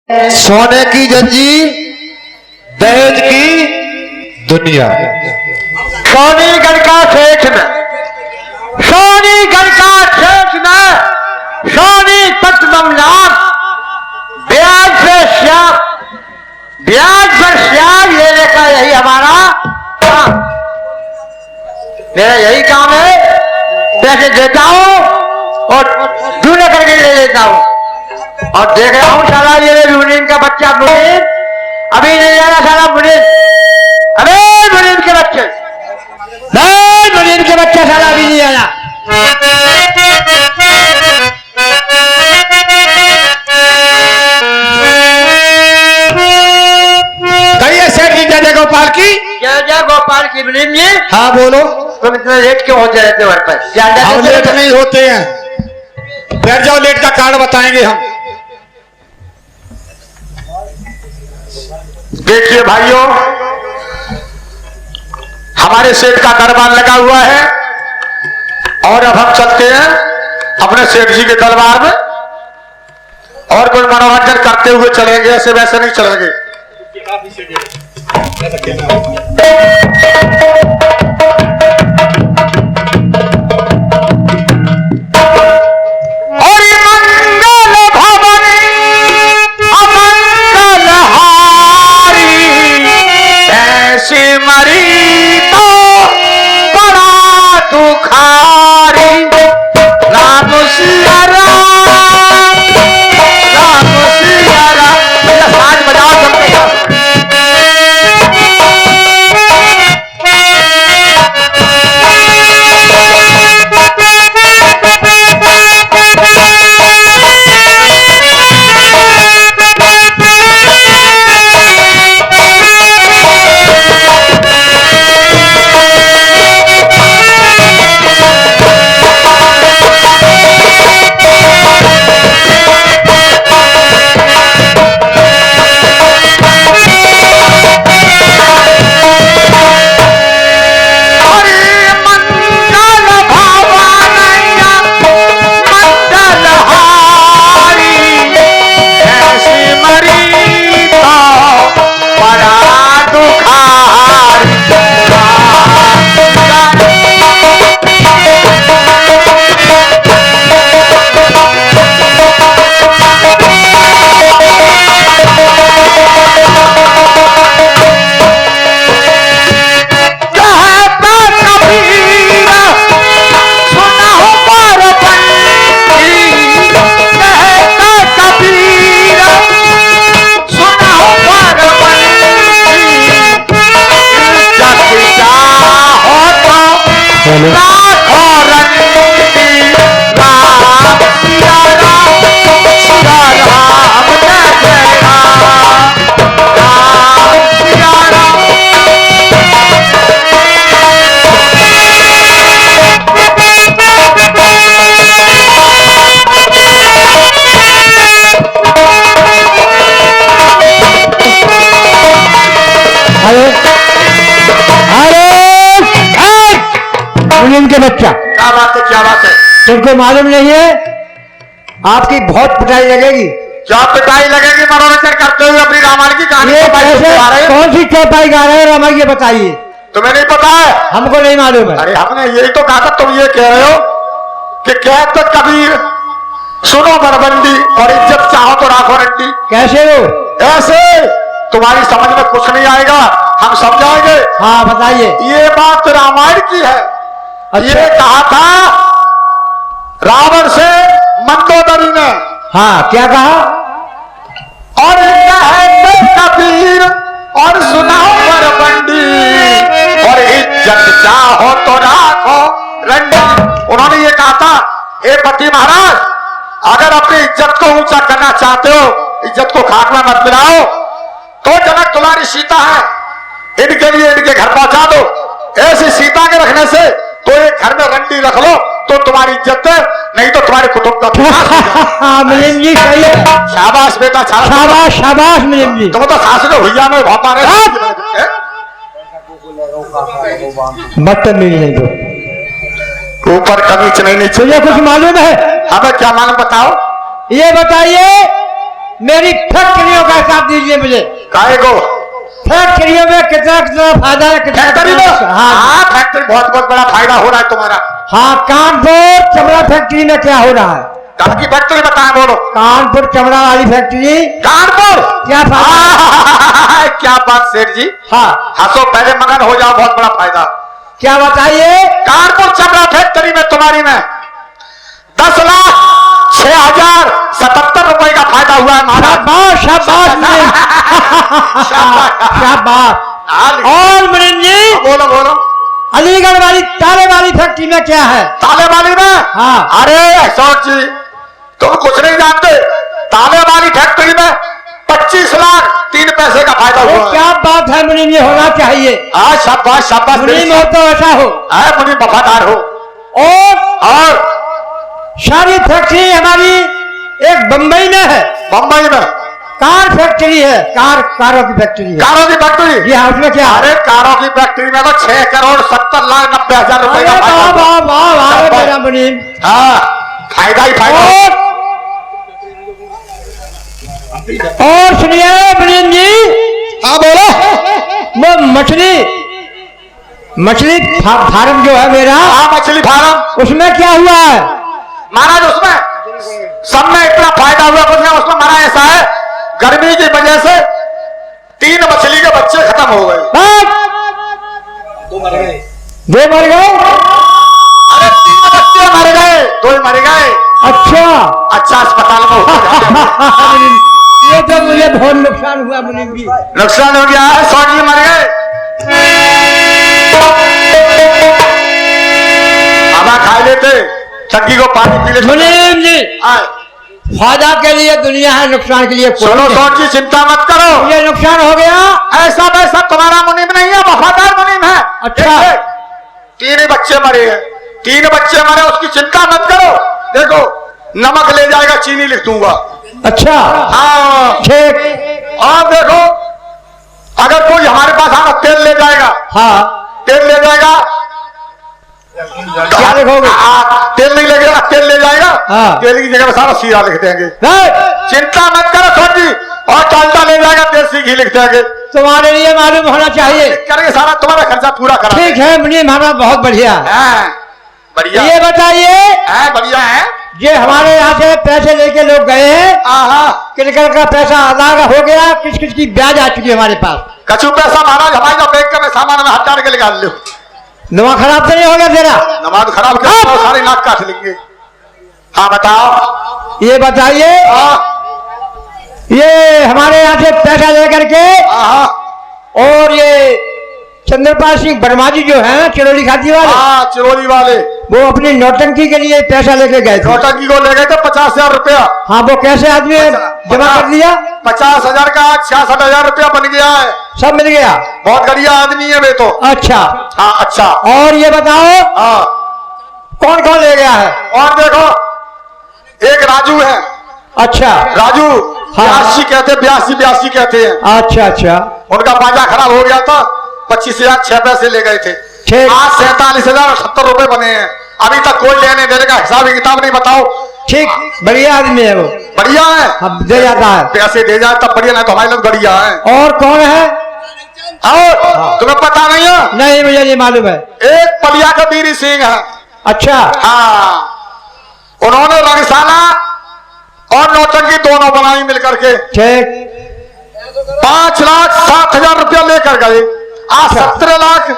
सोने की जंजीर, दहेज की दुनिया। सोनीगढ़ का सेठ न, सोनीगढ़ का सेठ न, सोनी पद्मनाभ, ब्याज पे श्याम, ब्याज पर श्याम लेने का यही हमारा काम। मेरा यही काम है, पैसे देता हूं और ढूंढे करके ले लेता हूं। और देख रहा हूं साला ये मुनीम का बच्चा, मुनीम अभी नहीं आ रहा साला मुनीम, अरे मुनीम के बच्चे, नहीं मुनीम के बच्चा साला अभी नहीं आया। कहिए सेठ जी, जय जय गोपाल की। जय जय गोपाल की। मुनीम जी, हाँ बोलो। तुम इतने लेट क्यों होते रहते हो? हम लेट नहीं होते हैं, बैठ जाओ, लेट का कारण बताएंगे हम। देखिए भाइयों, हमारे सेठ का दरबार लगा हुआ है और अब हम चलते हैं अपने सेठ जी के दरबार में और कोई मनोरंजन करते हुए चलेंगे, ऐसे वैसे नहीं चलेंगे। मरी तो बड़ा दुखारी, राम सिया राम, राम सिया राम। मेरा साज बजाओ सबके साथ। के बच्चा, क्या बात है, क्या बात है? तुमको मालूम नहीं है आपकी बहुत पिटाई लगेगी। क्या पिटाई लगेगी? मनोरंजन करते हुए अपनी रामायण की कहानी कौन सी चौपाई गा रहे हो रामायण, ये बताइए। तुम्हें नहीं पता है? हमको नहीं मालूम है। अरे हमने यही तो कहा था, तुम ये कह रहे हो कि कह तो कबीर सुनो बरबंदी और इज्जत चाहो तो राखो रंडी। कैसे हो? ऐसे तुम्हारी समझ में कुछ नहीं आएगा, हम समझाएंगे। हाँ बताइए। ये बात रामायण की है। अच्छा। ये कहा था रावण से मंदोदरी ने। हाँ क्या कहा? और कहे कबीर और सुनाओ बरबंडी और इज्जत चाहो तो राखो रंडी। उन्होंने ये कहा था, हे पति महाराज, अगर अपनी इज्जत को ऊंचा करना चाहते हो, इज्जत को खाक में मत मिलाओ, तो जनक दुलारी सीता है, इनके लिए इनके घर पहुंचा दो। ऐसी सीता के रखने से तो एक घर में रंडी रख लो तो तुम्हारी इज्जत है, नहीं तो तुम्हारे कुटुंब का। मुनीम जी सही है। शाबाश बेटा, शाबाश शाबाश मुनीम जी। तुम तो सास ने भैया में बहुत मारे। बदतमीज नहीं दो, ऊपर कमी नहीं नीचे। मुझे कुछ मालूम है। हमें क्या मालूम बताओ? ये बताइए मेरी फैक्ट्रियों का हिसाब दीजिए मुझे। काहे को? फैक्ट्रियों में कितना कितना फायदा है, कितना फैक्ट्री में? हाँ हाँ, फैक्ट्री बहुत बहुत बड़ा फायदा हो रहा है तुम्हारा। हाँ। कानपुर चमड़ा फैक्ट्री में क्या हो रहा है? कहाँ की फैक्ट्री बताए बोलो? कानपुर चमड़ा वाली फैक्ट्री। कानपुर? क्या फायदा? क्या बात सेठ जी। हाँ हंसो पहले मगन हो जाओ, बहुत बड़ा फायदा। क्या बताइए? कानपुर चमड़ा फैक्ट्री में तुम्हारी में 10,06,077 रुपए का फायदा हुआ है महाराज। शाबाश शाबाश शाबाश। और मुनीम जी बोलो बोलो। अलीगढ़ वाली ताले वाली फैक्ट्री में क्या है? ताले वाली में? हाँ। अरे सौर जी तुम कुछ नहीं जानते। ताले वाली फैक्ट्री में 25 लाख 3 पैसे का फायदा हुआ। क्या बात है मुनीम, ये होना चाहिए। शाबाश शाबाश। मुनीम हो तो ऐसा हो। मुनीम वफादार हो। और सारी फैक्ट्री हमारी एक बंबई में है। बंबई में कार फैक्ट्री है, कारों की फैक्ट्री है। कारों की फैक्ट्री? जी हाँ। उसमें क्या? अरे कारों की फैक्ट्री में तो 6,70,90,000 रुपए का फायदा। मेरा मुनीम। हाँ फायदा ही फायदा। और सुनिए मुनीम जी। हाँ बोलो। वो मछली फार्म जो है मेरा। हाँ मछली फार्म। उसमें क्या हुआ है? महाराज उसमें सब में इतना फायदा हुआ उसमें महाराज ऐसा है, गर्मी की वजह से 3 मछली के बच्चे खत्म हो गए। 2 मर गए। 2 मर गए? अरे 3 बच्चे मर गए, 2 ही मर गए। अच्छा अस्पताल में हो ये तो मुझे बहुत नुकसान हुआ मुनीम जी। नुकसान हो गया है, 100 जी मर गए। हवा खा लेते, चक्की को पानी पी लेते। मुनीम जी फायदा के लिए दुनिया है, नुकसान के लिए सुनो सौर जी चिंता मत करो। ये नुकसान हो गया ऐसा वैसा तुम्हारा मुनीम नहीं है, वफादार मुनीम है। अच्छा 3 ही बच्चे मरे हैं, 3 बच्चे मरे उसकी चिंता मत करो। देखो नमक ले जाएगा, चीनी लिख दूंगा। अच्छा हाँ ठीक। और देखो अगर कोई हमारे पास आना तेल ले जाएगा। हाँ तेल ले जाएगा। क्या लिखोगे? तेल नहीं लगेगा, तेल ले जाएगा। हाँ। तेल की जगह सारा सीरा लिख देंगे। चिंता मत करो सर जी। और डालडा ले जाएगा, देसी घी लिख देंगे। तुम्हारे लिए मालूम होना चाहिए। करेंगे सारा तुम्हारा खर्चा पूरा करा। ठीक है मुनीम, हमारा बहुत बढ़िया है। बढ़िया। ये बताइए बढ़िया है। ये हमारे यहाँ से पैसे लेके लोग गए हैं, किनकर का पैसा अदा हो गया, किस किस की ब्याज आ चुकी है हमारे पास? कछु पैसा महाराज हमारे बैंक में सामान में हटा के निकाल लो। नमक खराब तो नहीं हो गया तेरा? नमाज खराब कर तो सारी नाक काट लेंगे। हाँ बताओ। ये बताइए ये हमारे यहाँ से पैसा लेकर के और ये चंद्रपाल सिंह वर्मा जी जो है चिरौली खाती वाले। चिरौली वाले वो अपनी नौटंकी के लिए पैसा लेके गए थे। नौटंकी को ले गए थे 50,000 रुपया। हाँ वो कैसे आदमी जमा कर दिया? 50,000 का 66,000 रुपया बन गया है। सब मिल गया। बहुत बढ़िया आदमी है वे तो। अच्छा हाँ अच्छा। और ये बताओ कौन कौन ले गया है? और देखो एक राजू है। अच्छा राजू। ब्यासी कहते, ब्यासी कहते हैं। अच्छा अच्छा। उनका बाजा खराब हो गया था, 25,006 पैसे ले गए थे। आज 47,070 रुपए बने हैं। अभी तक कोई लेने देने का हिसाब किताब नहीं। बताओ। ठीक बढ़िया आदमी है वो। बढ़िया है। अब दे जाता है पैसे दे जाए तब बढ़िया, नहीं तो हमारे लोग बढ़िया है। और कौन है? और तुम्हें पता नहीं है? नहीं मुझे नहीं मालूम है। एक पलिया का बीरी सिंह है। अच्छा हाँ उन्होंने रंगशाला और नौटंकी दोनों बनाई मिलकर के। ठीक 5,07,000 रुपया लेकर गए। आज 17 लाख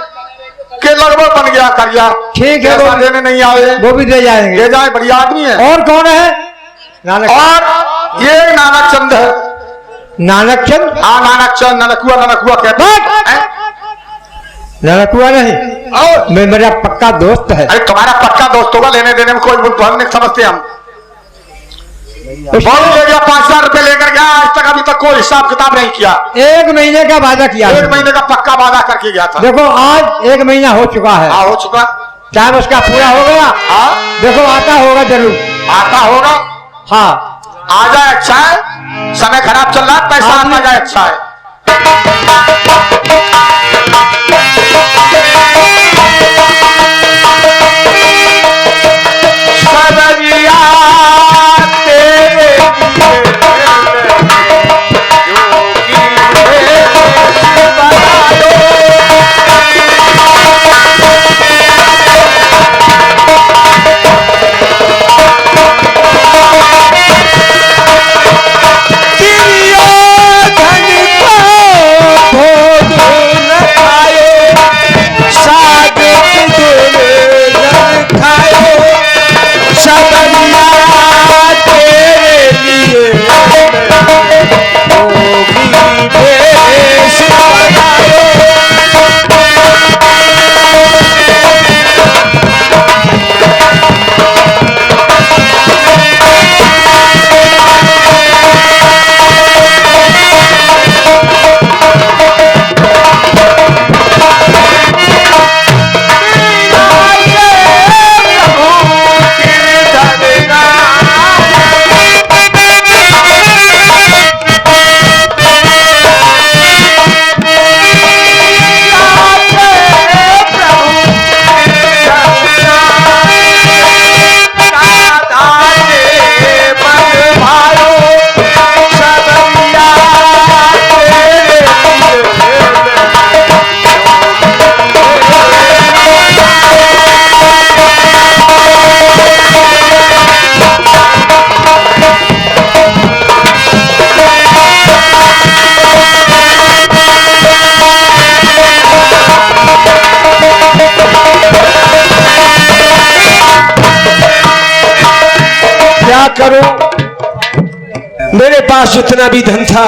के लगभग बन गया करिया। ठीक है वो देने नहीं आए, वो भी दे जाएंगे। दे जाए, बढ़िया आदमी है। और कौन है? नानक। और ये नानक चंद है। नानक चंद? हाँ नानक चंद, ननकुआ कहते हैं। ननकुआ नहीं, और मेरा पक्का दोस्त है। अरे तुम्हारा पक्का दोस्त होगा, लेने देने में कोई नहीं समझते हम। बहुत ले गया, 5,000 रुपए लेकर गया। आज तक अभी तक कोई हिसाब किताब नहीं किया। 1 महीने का वादा किया। 1 महीने का पक्का वादा करके गया था। देखो आज 1 महीना हो चुका है। हाँ हो चुका। टाइम उसका पूरा हो गया। हाँ देखो आता होगा जरूर। आता होगा। हाँ आ जाए अच्छा है। समय खराब चल रहा है, पैसा आ जाए अच्छा है। पास जितना भी धन था,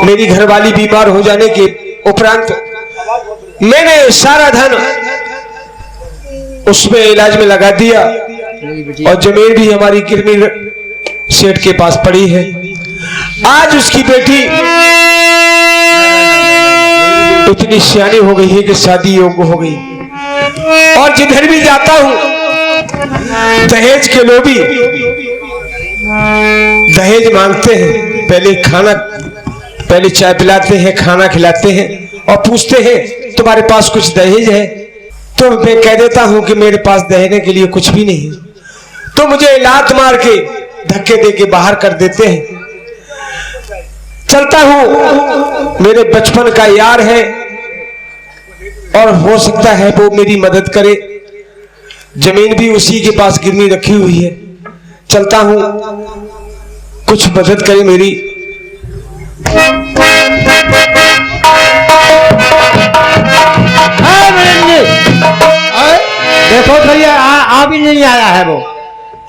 मेरी घरवाली बीमार हो जाने के उपरांत मैंने सारा धन उसमें इलाज में लगा दिया, और जमीन भी हमारी गिरमी सेठ के पास पड़ी है। आज उसकी बेटी इतनी सियानी हो गई है कि शादी योग्य हो गई, और जिधर भी जाता हूं दहेज के लोभी दहेज मांगते हैं। पहले चाय पिलाते हैं, खाना खिलाते हैं, और पूछते हैं तुम्हारे पास कुछ दहेज है? तो मैं कह देता हूं कि मेरे पास दहेज के लिए कुछ भी नहीं, तो मुझे लात मार के धक्के दे के बाहर कर देते हैं। चलता हूं, मेरे बचपन का यार है, और हो सकता है वो मेरी मदद करे। जमीन भी उसी के पास गिरवी रखी हुई है। चलता हूं, कुछ मदद करे मेरी। देखो भैया आ भी नहीं आया है वो।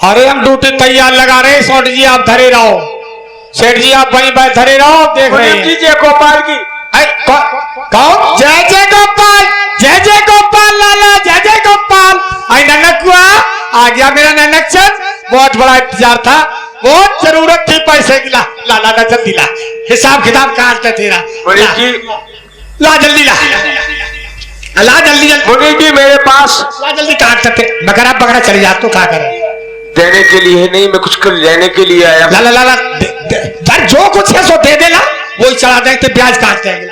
अरे हम ड्यूटी तैयार लगा रहे हैं। सेठ जी आप धरे रहो, सेठ जी आप वहीं पर धरे रहो, देख रहे हैं। जय गोपाल की कौन? जय जय गोपाल, जय जय गोपाल लाला, जय जय गोपाल। आई ननक हुआ, आ गया मेरा ननक चंद। बहुत बड़ा इंतजार था, बहुत जरूरत थी पैसे की। ला ला ला जल्दी ला, हिसाब किताब काटते तेरा। ला जल्दी ला, ला जल्दी जल्दी जी मेरे पास। ला जल्दी काट सकते, बकरा बकरा चली जा। तो क्या करे? देने के लिए नहीं, मैं कुछ कर लेने के लिए आया। ला ला ला ला जो कुछ है सो दे देना, वही चढ़ा देंगे, ब्याज काट देंगे।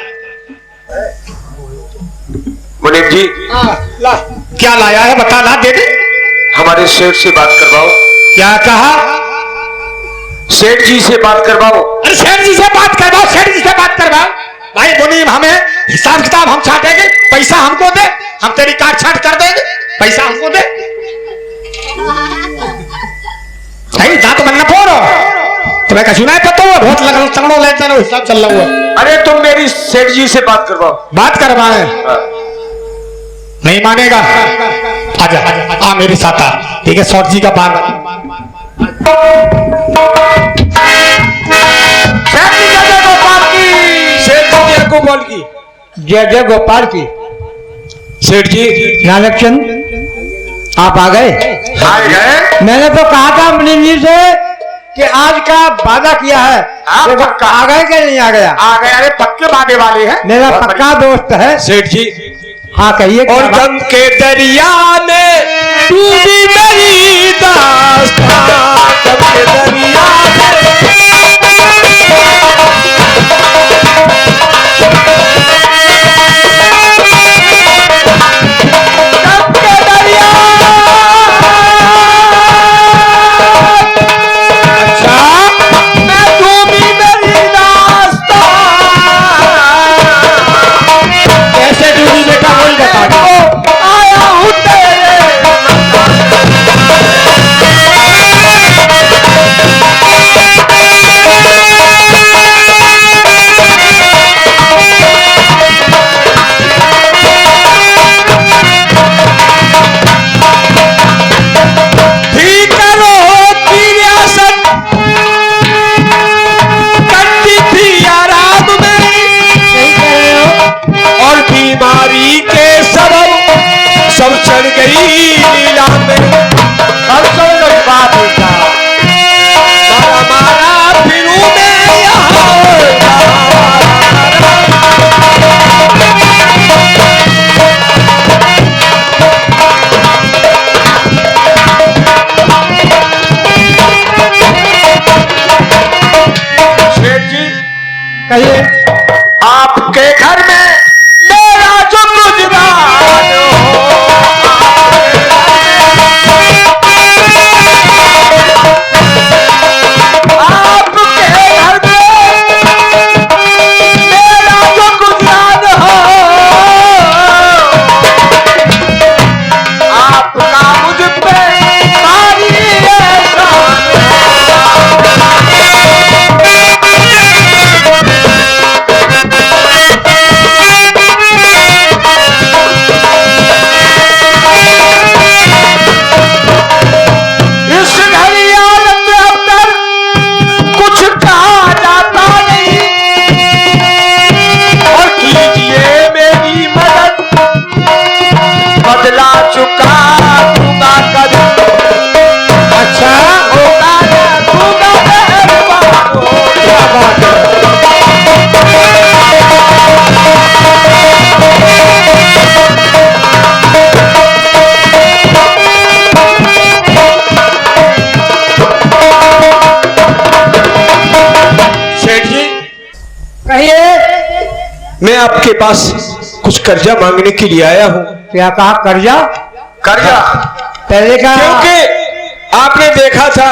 मुनीम जी ला, क्या लाया है बता ना, दे दे। हमारे सेठ से बात करवाओ। क्या कहा? सेठ जी से बात करवाओ। अरे सेठ जी से बात करवाओ, सेठ जी से बात करवाओ। भाई मुनीम, हमें हिसाब किताब हम छाटेंगे, पैसा हमको दे, हम तेरी काट छाट कर देंगे, पैसा हमको दे। भाई दांत बनना फोड़ो, तुम्हें कहीं नहीं पता हुआ, बहुत लगन तगड़ो लेते हैं, हिसाब चल रहा हुआ। अरे तुम मेरी सेठ जी से बात करवाओ। बात करवाए? नहीं मानेगा, आजा आ मेरे साथ आ। ठीक है, सेठ जी का बात। गोपाल की जय जय गोपाल की। सेठ जी नानक चंद आप आ गए? आ गए। मैंने तो कहा था मुनीम जी से कि आज का वादा किया है। आप आ गए कि नहीं आ गया? आ गए। अरे पक्के वादे वाले हैं, मेरा पक्का दोस्त है सेठ जी। हाँ कहिए। और गम के दरिया में डूबी मेरी दास्तां, गम के दरिया सब चढ़ गई लीला में। अब सब बात का मारा मारा फिरू में सेठ जी कहिए। आपके घर में मेरा जो गुजरान हो, मैं आपके पास कुछ कर्जा मांगने के लिए आया हूँ। क्या कहा? कर्जा? कर्जा पहले का क्योंकि आपने देखा था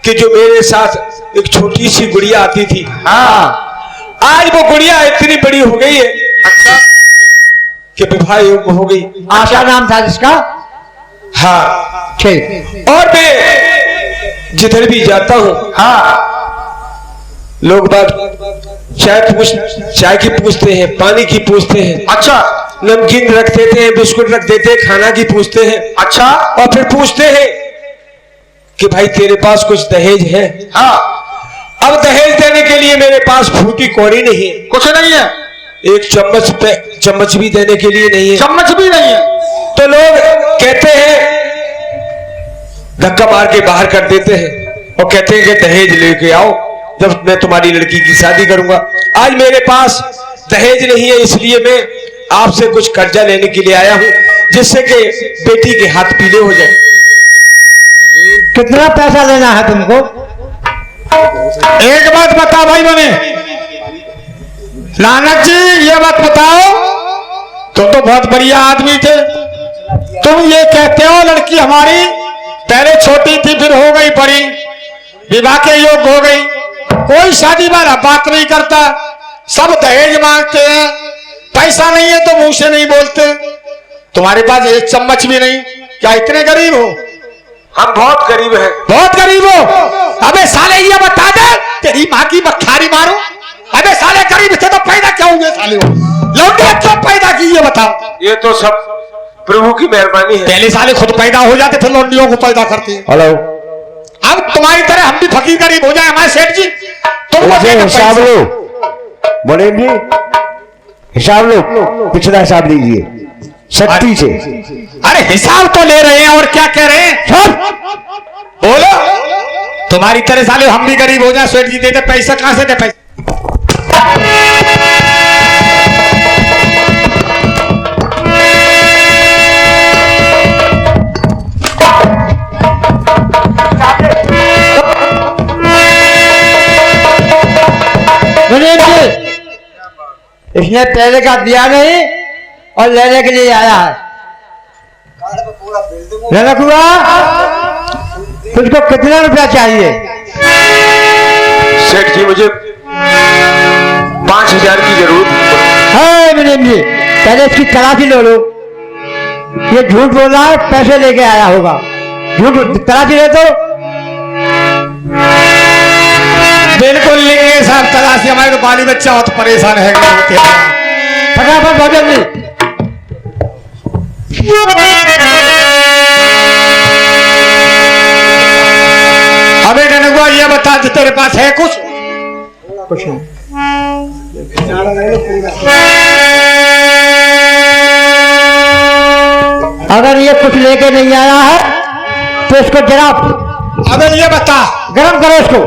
कि जो मेरे साथ एक छोटी सी गुड़िया आती थी, हाँ, आज वो गुड़िया इतनी बड़ी हो गई है अच्छा कि विवाह योग्य हो गई। आशा नाम था जिसका। हाँ, ठीक। और मैं जिधर भी जाता हूँ, हाँ लोग बात चाय की पूछते हैं, पानी की पूछते हैं, अच्छा नमकीन रख देते हैं, बिस्कुट रख देते हैं, खाना की पूछते हैं, अच्छा और फिर पूछते हैं कि भाई तेरे पास कुछ दहेज है? हाँ अब दहेज देने के लिए मेरे पास फूटी कौड़ी नहीं है, कुछ नहीं है, एक चम्मच भी देने के लिए नहीं है, चम्मच भी नहीं है। तो लोग कहते हैं, धक्का मार के बाहर कर देते हैं और कहते हैं कि दहेज लेके आओ जब मैं तुम्हारी लड़की की शादी करूंगा। आज मेरे पास दहेज नहीं है, इसलिए मैं आपसे कुछ कर्जा लेने के लिए आया हूं, जिससे कि बेटी के हाथ पीले हो जाए। कितना पैसा लेना है तुमको? एक बात बता भाई बने, नानक जी ये बात बताओ, तुम तो बहुत बढ़िया आदमी थे, तुम ये कहते हो लड़की हमारी पहले छोटी थी फिर हो गई बड़ी, विवाह के योग्य हो गई, कोई शादी वाला बात नहीं करता, सब दहेज मांगते हैं, पैसा नहीं है तो मुंह से नहीं बोलते, तुम्हारे पास एक चम्मच भी नहीं, क्या इतने गरीब हो? हम बहुत गरीब हैं। बहुत गरीब हो? अबे साले ये बता दे, तेरी माँ की बखारी मारो। अबे साले गरीब थे तो पैदा क्या हुए साले हो? लौंडे क्यों पैदा की ये बताओ? ये तो सब प्रभु की मेहरबानी है। पहले साले खुद पैदा हो जाते फिर लौंडियों को पैदा करते हैं। हेलो, अब तुम्हारी तरह हम भी फकीर गरीब हो जाए हमारे सेठ जी, तुमको देंगे हिसाब पैसा। लो बोले जी, हिसाब लो, पिछला हिसाब लीजिए सख्ती से। अरे हिसाब तो ले रहे हैं और क्या कह रहे हैं? बोलो, तुम्हारी तरह साले हम भी गरीब हो जाए, सेठ जी देते पैसा, कहां से दे पैसा? इसने पहले का दिया नहीं और लेने के लिए आया है। लेना हुआ, तुझको कितना रुपया चाहिए? सेठ जी मुझे 5000 की जरूरत है। मिलिंद जी, पहले इसकी तलाशी लो लो, ये झूठ बोल रहा है, पैसे लेके आया होगा, झूठ तलाशी ले तो। बिल्कुल लेंगे साहब तलाशी, हमारे तो बाली बच्चा बहुत परेशान है। फटाफट भोजन जी। अबे ननगुआ ये बता दे, तेरे पास है कुछ? कुछ नहीं। अगर ये कुछ लेके नहीं आया है तो इसको जरा अबे ये बता, गरम करो इसको,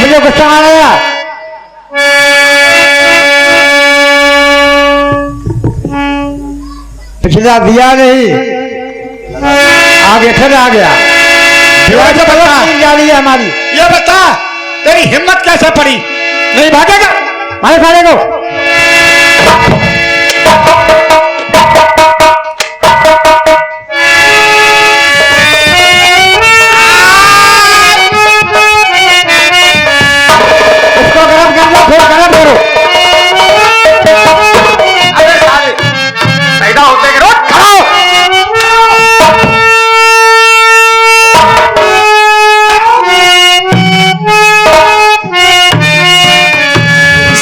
मुझे गुस्सा आ रहा है। पिछला दिया नहीं, आगे फिर आ गया। ये बता, जा रही है हमारी। ये बता तेरी हिम्मत कैसे पड़ी? नहीं भागेगा? मारे सारे को इसको गरम कर लो, फिर गरम करो। अरे साले पैदा होते के रोज खाओ।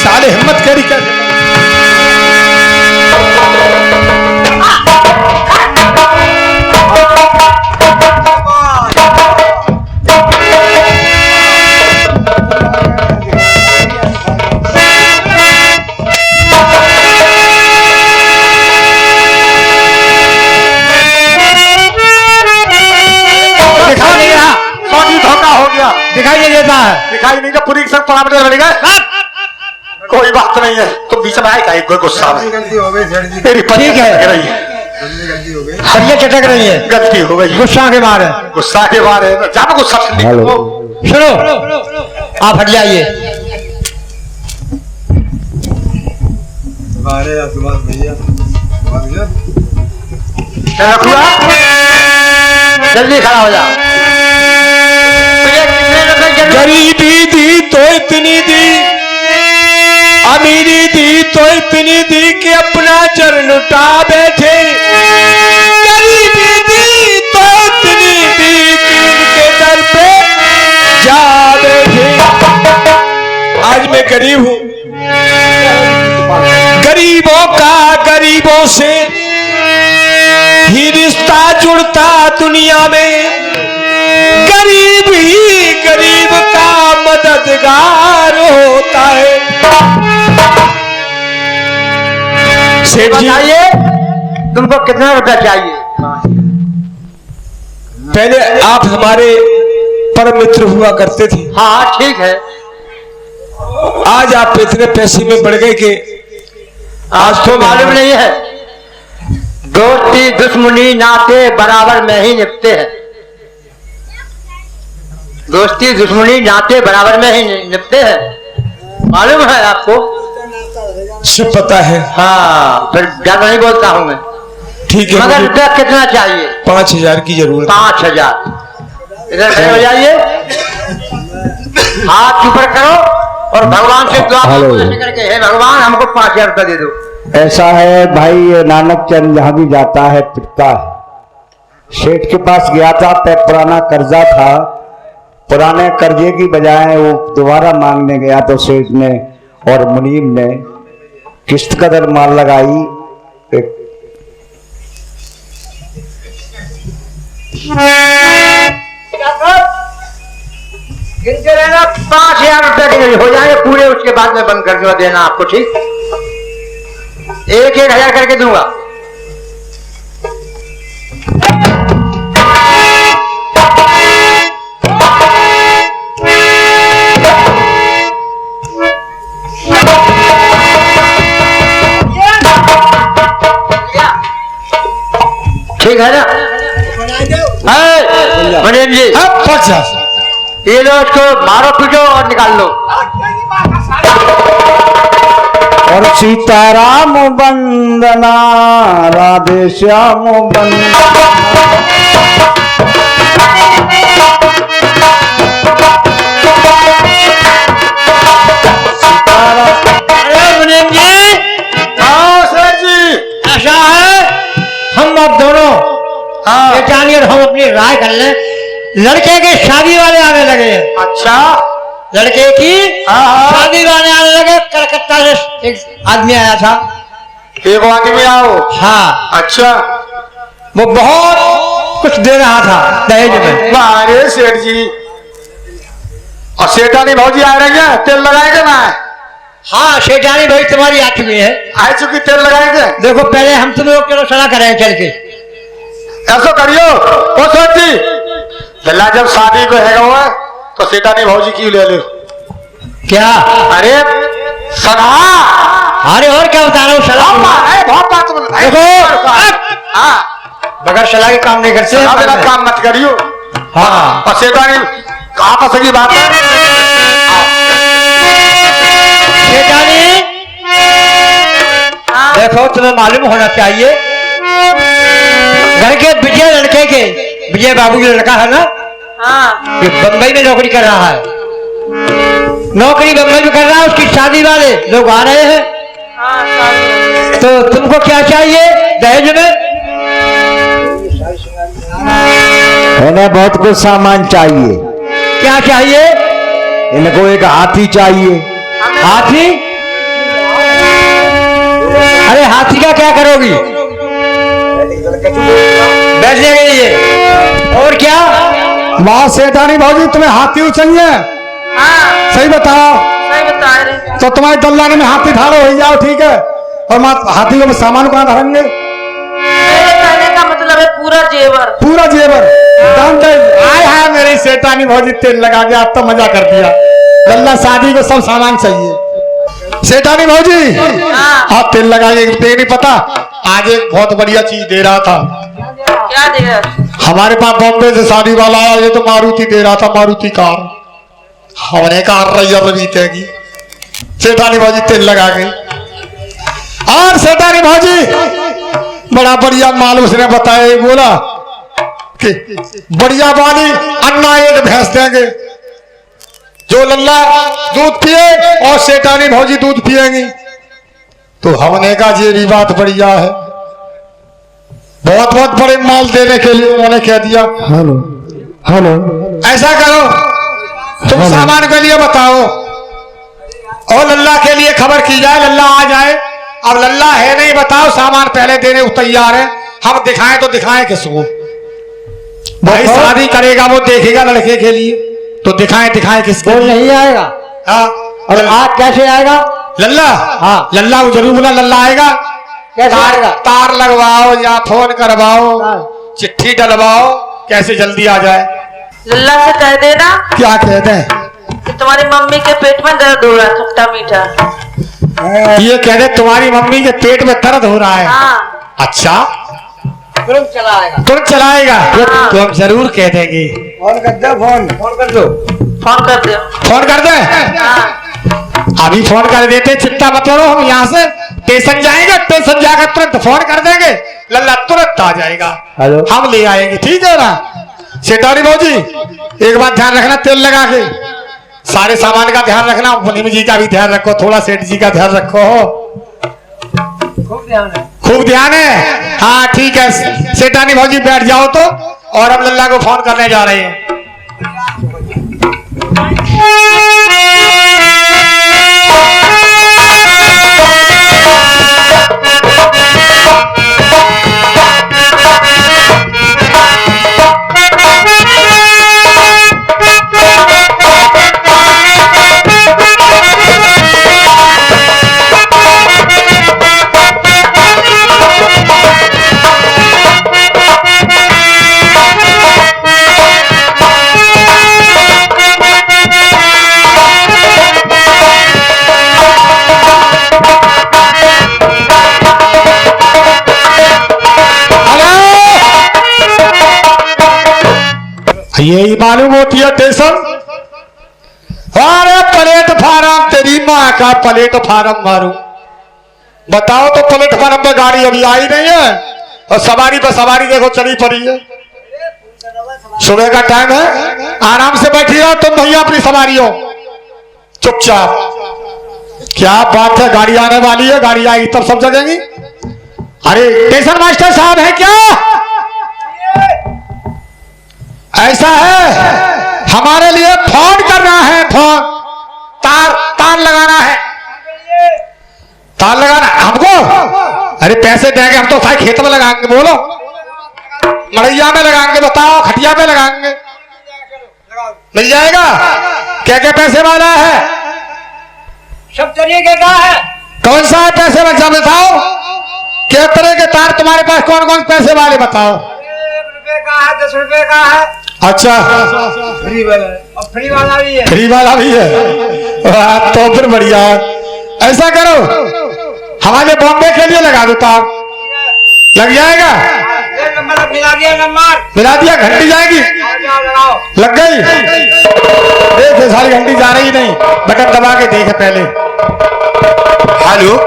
साले हिम्मत करी कैसे? दिखाई नहीं रहा, सौगी धोखा हो गया, दिखाई नहीं देता है। दिखाई नहीं, पूरी संग पड़ा लड़ गए। कोई बात नहीं है, तुम बीच में आएगा, कोई गुस्सा में तेरी पत्नी ठीक है। चटक रही है, सरिया चटक रही है, गलती हो गई, गुस्सा के मारे। गुस्सा के बारे में जब गुस्सा से निकलो। सुनो, आप हट जाइए। जल्दी खड़ा हो जा। गरीबी दी तो इतनी दी, अमीरी दी तो इतनी दी कि अपना चरण उठा बैठे। गरीबी दी तो इतनी दी कि उनके दर पे जा बैठे। आज मैं गरीब हूं, गरीबों का गरीबों से ही रिश्ता जुड़ता दुनिया में। गरीब ही गरीब का मददगार होता है। सेठ जी, बताइए तुमको कितना रुपया चाहिए? पहले आप हमारे परम मित्र हुआ करते थे। हाँ ठीक है। आज आप इतने पैसे में बढ़ गए कि आज तो मालूम नहीं है, दोस्ती दुश्मनी नाते बराबर में ही निपटते हैं। दोस्ती दुश्मनी नाते बराबर में ही निपटते हैं, मालूम है आपको? सब पता है। हाँ फिर ज्यादा नहीं बोलता हूँ मैं। ठीक है, मगर रुपया कितना चाहिए? 5,000 की जरूरत। 5,000। इधर खड़े हो जाइए, हाथ ऊपर करो और भगवान से दुआ करके, हे भगवान हमको 5,000 रुपया दे दो। ऐसा है भाई, ये नानक चंद जहां भी जाता है पिटता है। सेठ के पास गया था, पे पुराना कर्जा था, पुराने कर्जे की बजाय वो दोबारा मांगने गया तो सेठ ने और मुनीम ने किस्त कदर माल लगाई। गिनते रहना, 5,000 रुपया के हो जाए पूरे, उसके बाद में बंद कर देना आपको, ठीक? 1,000 करके दूंगा। ठीक है ना? मनीम जी, अब 50। ये लो, इसको मारो पीटो और निकाल लो। और सीताराम वंदना, राधे श्याम वंदना। अरे मुनीम जी, हाँ सेठ जी। ऐसा है, हम अब दोनों बेचानी और हम अपनी राय कर लें। लड़के के शादी वाले आने लगे हैं। अच्छा, लड़के की शादी वाले आने लगे। कलकत्ता से एक आदमी आया था। एक आदमी आओ। हाँ, अच्छा, वो बहुत कुछ दे रहा था दहेज में। अरे सेठ जी, और सेठानी भौजी आ रही है, तेल लगाएंगे ना? हाँ, शेठानी भाई तुम्हारी आ चुकी है। आ चुकी, तेल लगाएंगे। देखो पहले हम तुम लोग चलो सलाह करें चल के। ऐसा करियो ओ सेठ जी, चला जब शादी को है हुआ तो सेठानी भौजी की ले लो। क्या? अरे सना, अरे और क्या बता रहा हूँ, सलाह बहुत बात बोल। देखो, हाँ, बगैर सलाह के काम नहीं करते। सलाह बिना काम मत करियो। हाँ, और सेठानी कहाँ पर सही बात है? शेठानी, देखो तुम्हें मालूम होना चाहिए, घर के विजय लड़के के, विजय बाबू जो लड़का है ना, ये बंबई में नौकरी कर रहा है। नौकरी बंबई में कर रहा है, उसकी शादी वाले लोग आ रहे हैं। तो तुमको क्या चाहिए दहेज में? इन्हें बहुत कुछ सामान चाहिए। क्या चाहिए? इनको एक हाथी चाहिए। हाथी? अरे हाथी का क्या करोगी? बैठने के लिए। और क्या? माँ सेठानी भौजी, तुम्हें हाथी चाहिए? हाँ, सही बताओ। सही बता रहे। तो तुम्हारे दल्लाने में हाथी ढालो हो जाओ, ठीक है? और माँ हाथी को सामान कहाँ धरेंगे? मेरे कहने का मतलब है पूरा जेवर। पूरा जेवर दाम दे। आय हाय मेरी सेठानी भौजी, तेल लगा के आप तो मजा कर दिया। दल्ला शादी को सब सामान चाहिए। सेठानी भौजी, आप तेल लगा के दे, नहीं पता आज एक बहुत बढ़िया चीज दे रहा था। क्या देगा? हमारे पास बॉम्बे से शादी वाला आया, ये तो मारुति दे रहा था, मारुति कार। हमने कार रही जीतेगी। सेठानी भौजी तेल लगा के और सेठानी भौजी बड़ा बढ़िया माल उसने बताया, ये बोला कि बढ़िया वाली अन्ना एक भैंस देंगे, जो लल्ला दूध पिए और सेठानी भौजी दूध पिएंगी। तो हमने कहा ये भी बात बढ़िया है, बहुत बहुत बड़े माल देने के लिए उन्होंने कह दिया। हेलो हेलो, ऐसा करो तुम सामान के लिए बताओ और लल्ला के लिए खबर की जाए, लल्ला आ जाए। अब लल्ला है नहीं, बताओ सामान पहले देने को तैयार है, हम दिखाएं तो दिखाएं किसको? भाई शादी करेगा वो देखेगा लड़के के लिए, तो दिखाएं किसको? वो नहीं आएगा। हाँ, और आज कैसे आएगा? लल्ला, हाँ लल्ला वो जरूर बोला लल्ला आएगा। कैसे आएगा? तार लगवाओ या फोन करवाओ, चिट्ठी डलवाओ, कैसे जल्दी आ जाए। लल्ला से कह देना क्या कहते हैं? कि तुम्हारी मम्मी के पेट में दर्द हो रहा है, खट्टा मीठा। ये कह दे तुम्हारी मम्मी के पेट में दर्द हो रहा है। हाँ अच्छा, तुरंत चला आएगा। तुरंत चलाएगा हाँ। तो हम जरूर कह देंगे। फोन कर दो, फोन कर दो। फोन कर दो। फोन कर दे, हाँ अभी फोन कर देते, चिंता मत करो। हम यहाँ से स्टेशन जाएंगे, स्टेशन जाकर तुरंत फोन कर देंगे, लल्ला तुरंत आ जाएगा, हेलो। हम ले आएंगे। ठीक है ना सेठानी भौजी, एक बात ध्यान रखना, तेल लगा के सारे सामान का ध्यान रखना, मुनीम जी का भी ध्यान रखो, थोड़ा सेठ जी का ध्यान रखो। खूब ध्यान है। खूब ध्यान है। हाँ ठीक है, सेठानी भौजी बैठ जाओ तो, और हम लल्ला को फोन करने जा रहे हैं। यही मालूम होती है स्टेशन। अरे प्लेटफार्म, तेरी माँ का प्लेटफार्म मारू। बताओ तो प्लेटफार्म पे गाड़ी अभी आई नहीं है, और सवारी पे सवारी देखो चली पड़ी है। सुबह का टाइम है, आराम से बैठी रहो तुम भैया अपनी सवारी हो, चुपचाप। क्या बात है, गाड़ी आने वाली है, गाड़ी आएगी तब सब जगेंगी। अरे स्टेशन मास्टर साहब है क्या? ऐसा है, हमारे लिए फोन करना है, फोन तार लगाना है, तार लगाना हमको। अरे पैसे देंगे हम तो, सारे खेत में लगाएंगे। बोलो, मड़ैया में लगाएंगे, बताओ खटिया में लगाएंगे, मिल जाएगा। क्या क्या पैसे वाला है? सब तरीके का है। कौन सा है पैसे वाला बताओ? क्या तरह के तार तुम्हारे पास, कौन कौन पैसे वाले बताओ? 1 रुपए का है, 10 रुपए का है। अच्छा, फ्री वाला है, और फ्री वाला भी है। फ्री वाला भी है, वाह, तो फिर बढ़िया है। ऐसा करो, हमारे बॉम्बे के लिए लगा दो तार, लग जाएगा। एक नंबर मिला दिया, नंबर मिला दिया, घंटी जाएगी, लगाओ। लग गई। देख सारी घंटी जा रही नहीं, बटन दबा के देखे पहले। हेलो,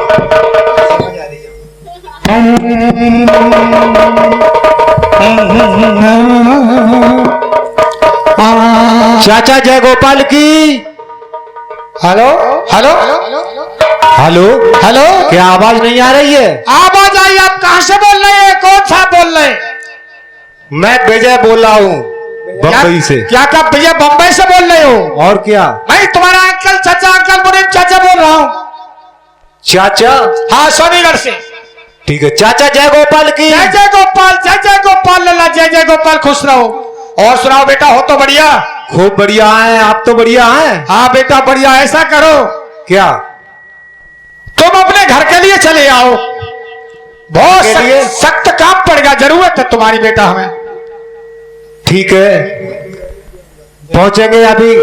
चाचा जय गोपाल की। हेलो हेलो हेलो हेलो, क्या आवाज नहीं आ रही है? आवाज आई। आप कहां से बोल रहे हैं? कौन सा बोल रहे हैं? मैं विजय बोल रहा हूँ बम्बई से। क्या क्या भैया बम्बई से बोल रहे हो? और क्या? मैं तुम्हारा अंकल चाचा, अंकल मुनीम चाचा बोल रहा हूँ। चाचा? हाँ, सोनीगढ़ से। ठीक है चाचा, जय गोपाल की। जय जय गोपाल, जय जय गोपाल, लल्ला जय जय गोपाल, खुश रहो। और सुनाओ बेटा, हो तो बढ़िया? खूब बढ़िया है, आप तो बढ़िया हैं। हाँ बेटा बढ़िया। ऐसा करो, क्या? तुम अपने घर के लिए चले आओ, बहुत सख्त काम पड़ेगा, जरूरत है तुम्हारी बेटा हमें। ठीक है, पहुंचेंगे। अभी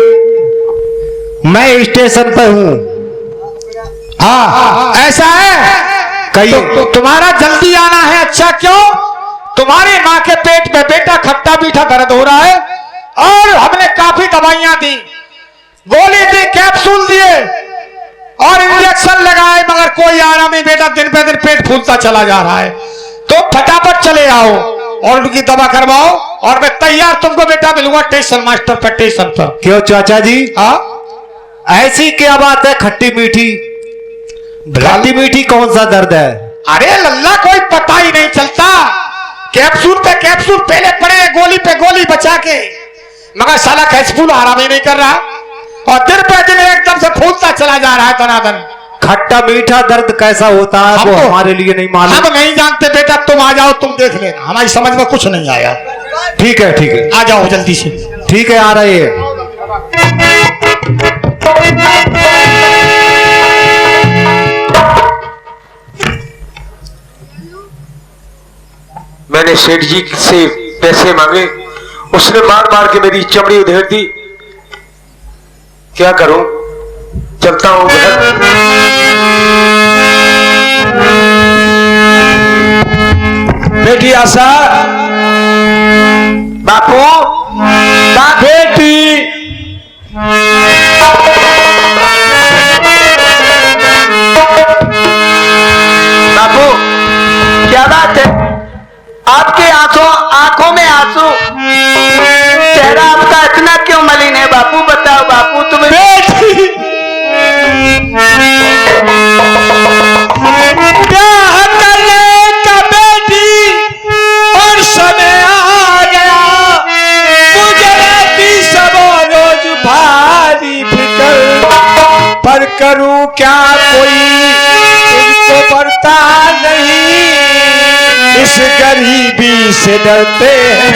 मैं स्टेशन पर हूँ। हाँ ऐसा है, तो तुम्हारा जल्दी आना है। अच्छा क्यों? तुम्हारी माँ के पेट में बेटा खट्टा मीठा दर्द हो रहा है, और हमने काफी दवाइयां दी, गोली दी, कैप्सूल दिए और इंजेक्शन लगाए, मगर कोई आराम नहीं बेटा, दिन पे दिन पेट फूलता चला जा रहा है, तो फटाफट चले आओ और उनकी दवा करवाओ और मैं तैयार तुमको बेटा मिलूंगा स्टेशन मास्टर पर, स्टेशन पर। क्यों चाचा जी? हाँ ऐसी क्या बात है? खट्टी मीठी खट्टी मीठी कौन सा दर्द है? अरे लल्ला कोई पता ही नहीं चलता, कैप्सूल पे कैप्सूल पहले पड़े, गोली पे गोली बचा के, मगर साला कैप्सूल आराम ही नहीं कर रहा और दिन पे दिन एकदम से फूलता चला जा रहा है दनादन। खट्टा मीठा दर्द कैसा होता है वो हमारे लिए नहीं मालूम। हम नहीं जानते बेटा, तुम आ जाओ, तुम देख लेना, हमारी समझ में कुछ नहीं आया। ठीक है ठीक है, आ जाओ जल्दी से। ठीक है आ रहे हैं। मैंने सेठ जी से पैसे मांगे, उसने मार मार के मेरी चमड़ी उधेड़ दी। क्या करूं, चलता हूं घर। बेटी आशा, बापू बेटी बापू क्या बात है? आपके आंखों में आंसू, चेहरा आपका इतना क्यों मलिन है बापू? बताओ बापू तुम्हें। ब्याह करने का बेटी और समय आ गया, मुझे रहती सब रोज भारी फिकर, पर करूं क्या कोई इनको पड़ता नहीं, इस गरीबी से डरते हैं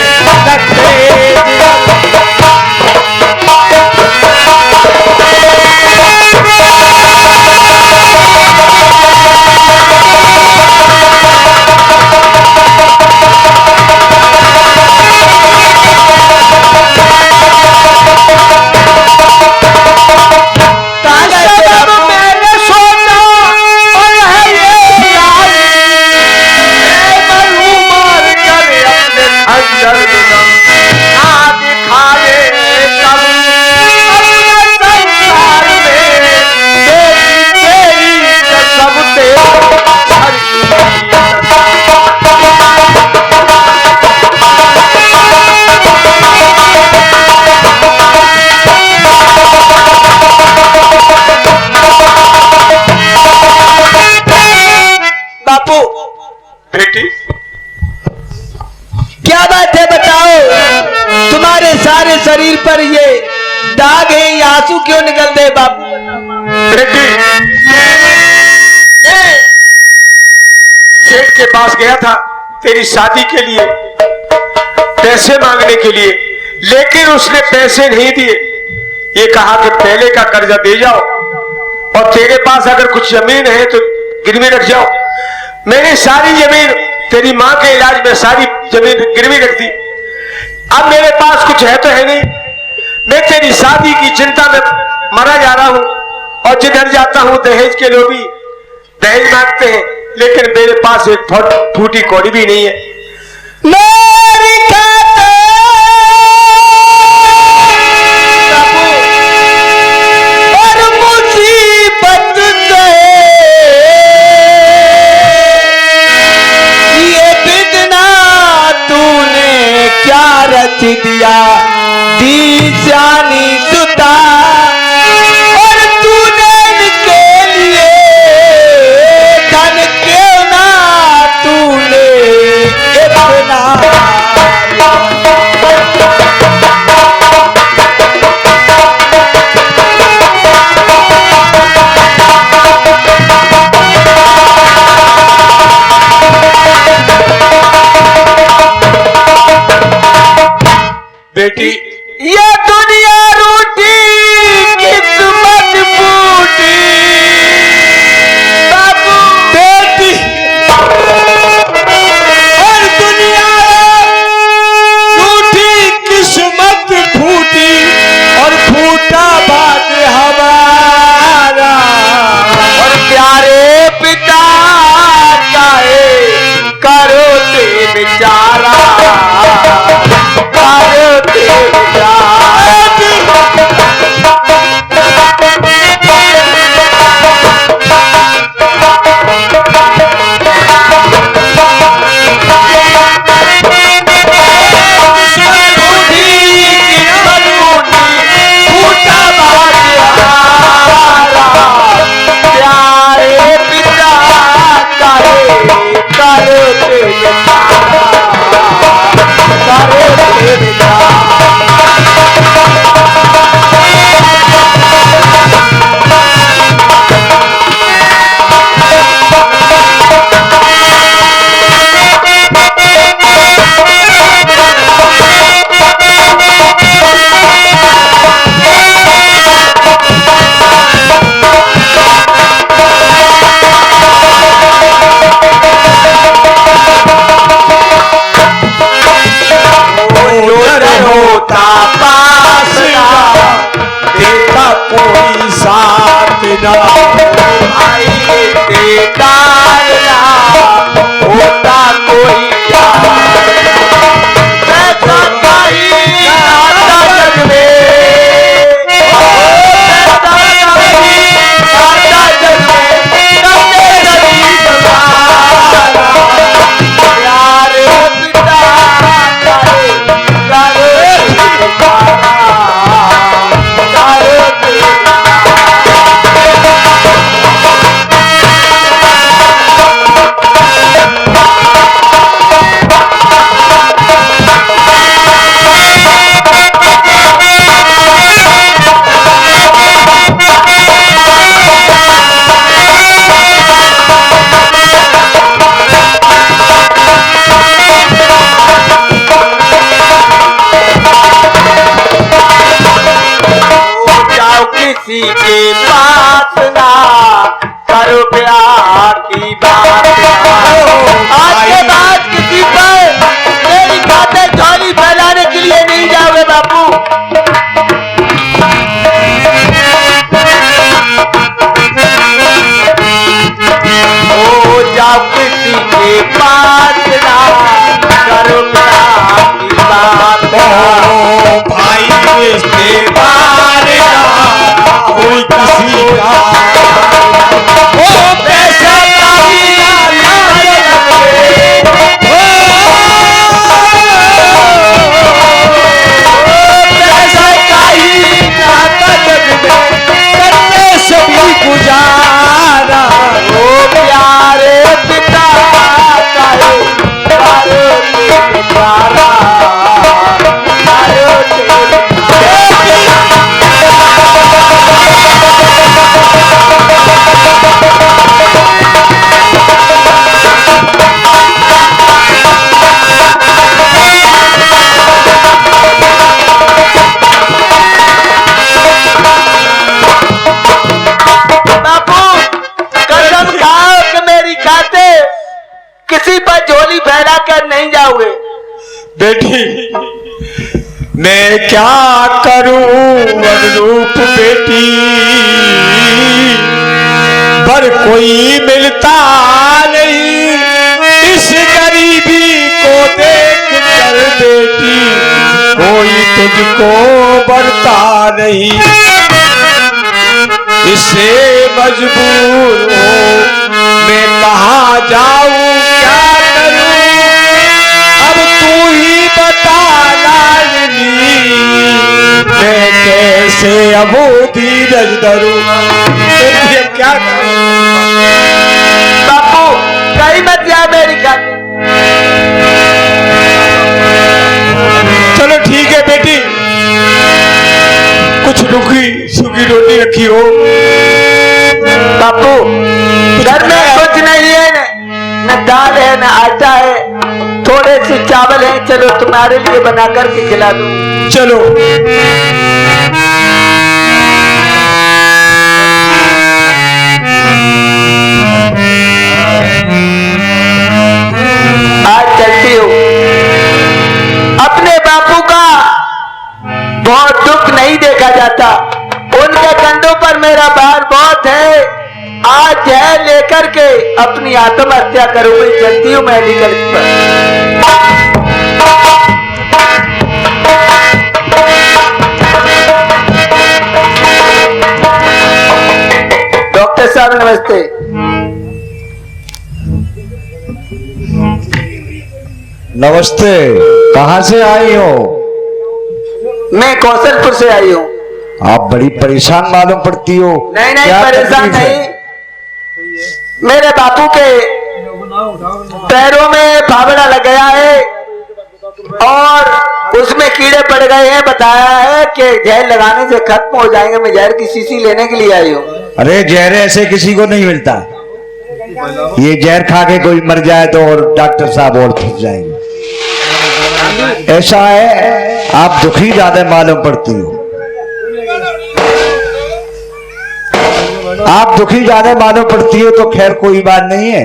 बेटी। क्या बात है बताओ? तुम्हारे सारे शरीर पर ये दाग है, ये आंसू क्यों निकलते हैं बापू? बेटी, मैं सेठ के पास गया था तेरी शादी के लिए पैसे मांगने के लिए, लेकिन उसने पैसे नहीं दिए। ये कहा कि पहले का कर्जा दे जाओ और तेरे पास अगर कुछ जमीन है तो गिरवी रख जाओ। मैंने सारी जमीन तेरी मां के इलाज में सारी जमीन गिरवी रख दी। अब मेरे पास कुछ है तो है नहीं। मैं तेरी शादी की चिंता में मरा जा रहा हूं और जिधर जाता हूं दहेज के लोग भी दहेज मांगते हैं, लेकिन मेरे पास एक फूटी कौड़ी भी नहीं है। मेरी खातिर और मुसीबत से ये बितना तूने क्या रच दिया, दी जानी सुता, और तूने इनके लिए धन क्यों ना तूने इतना। बेटी, ये दुनिया रूठी किस्मत फूटी बाबू। बेटी और दुनिया रूठी किस्मत फूटी और फूटा भाग हमारा, और प्यारे पिता चाहे करो ते बेचारा, करो ते बेचारा। के पास ना करो ब्याह की बात। आज के बाद किसी पर मेरी खातिर झोली फैलाने के लिए नहीं जाओगे बापू। ओ जाओ किसी के पास ना करो ब्याह की बात। भाई रिश्तेदार कोई किसी का ओ पैसा करने से भी गुजारा। ओ प्यारे पिता का प्यारा किसी पर झोली फैला कर नहीं जाओगे। बेटी मैं क्या करूं अनुरूप बेटी, पर कोई मिलता नहीं इस गरीबी को देख कर बेटी, कोई तुझको बढ़ता नहीं, इससे मजबूर हो मैं कहाँ जाऊं क्या करूं, अब तू ही बता लाडली, मैं कैसे अब धीरज धरूं, क्या करूं। बापू कहीं मत जा मेरी खातिर। चलो ठीक है बेटी, कुछ रुकी सूखी रोटी रखी हो। बापू घर में कुछ नहीं है, न दाल है न आटा है, थोड़े से चावल है, चलो तुम्हारे लिए बना करके खिला दूं। चलो आज चलती हूँ। अपने बापू का बहुत दुख नहीं देखा जाता, उनके कंधों पर मेरा भार बहुत है। आज जहर लेकर के अपनी आत्महत्या करूंगी। चलती हूँ मेडिकल पर। डॉक्टर साहब नमस्ते। नमस्ते, कहाँ से आई हो? मैं कौशलपुर से आई हूँ। आप बड़ी परेशान मालूम पड़ती हो। नहीं क्या परेशान तकलीफ है? नहीं, मेरे बापू के पैरों में फावड़ा लग गया है और उसमें कीड़े पड़ गए हैं। बताया है कि जहर लगाने से खत्म हो जाएंगे। मैं जहर की शीशी लेने के लिए आई हूँ। अरे जहर ऐसे किसी को नहीं मिलता, ये जहर खा के कोई मर जाए तो और डॉक्टर साहब और फंस जाएंगे। ऐसा है, आप दुखी ज्यादा मालूम पड़ती हो, आप दुखी ज्यादा मालूम पड़ती हो तो खैर कोई बात नहीं है।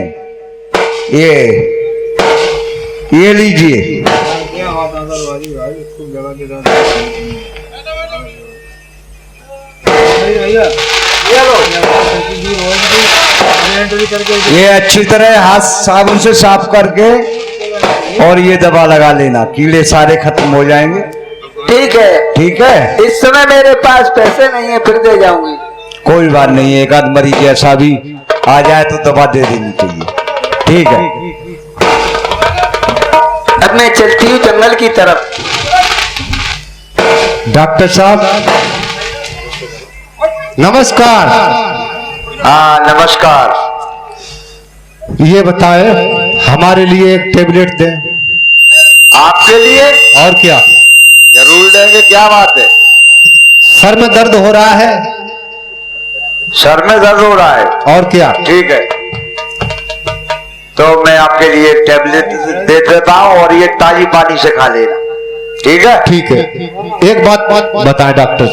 ये लीजिए, ये अच्छी तरह हाथ साबुन से साफ करके और ये दवा लगा लेना, कीड़े सारे खत्म हो जाएंगे। ठीक है। ठीक है, इस समय मेरे पास पैसे नहीं है, फिर दे जाऊंगी। कोई बात नहीं है, एक आध मरीज ऐसा भी आ जाए तो दवा दे देनी चाहिए। ठीक है, अब मैं चलती हूँ जंगल की तरफ। डॉक्टर साहब नमस्कार। हाँ नमस्कार। ये बताए हमारे लिए एक टेबलेट दें। आपके लिए? और क्या? जरूर देंगे, क्या बात है? सर में दर्द हो रहा है। सर में दर्द हो रहा है? और क्या? ठीक है, तो मैं आपके लिए टेबलेट दे देता हूँ और ये ताजी पानी से खा लेना। ठीक है? ठीक है, एक बात बताएं डॉक्टर,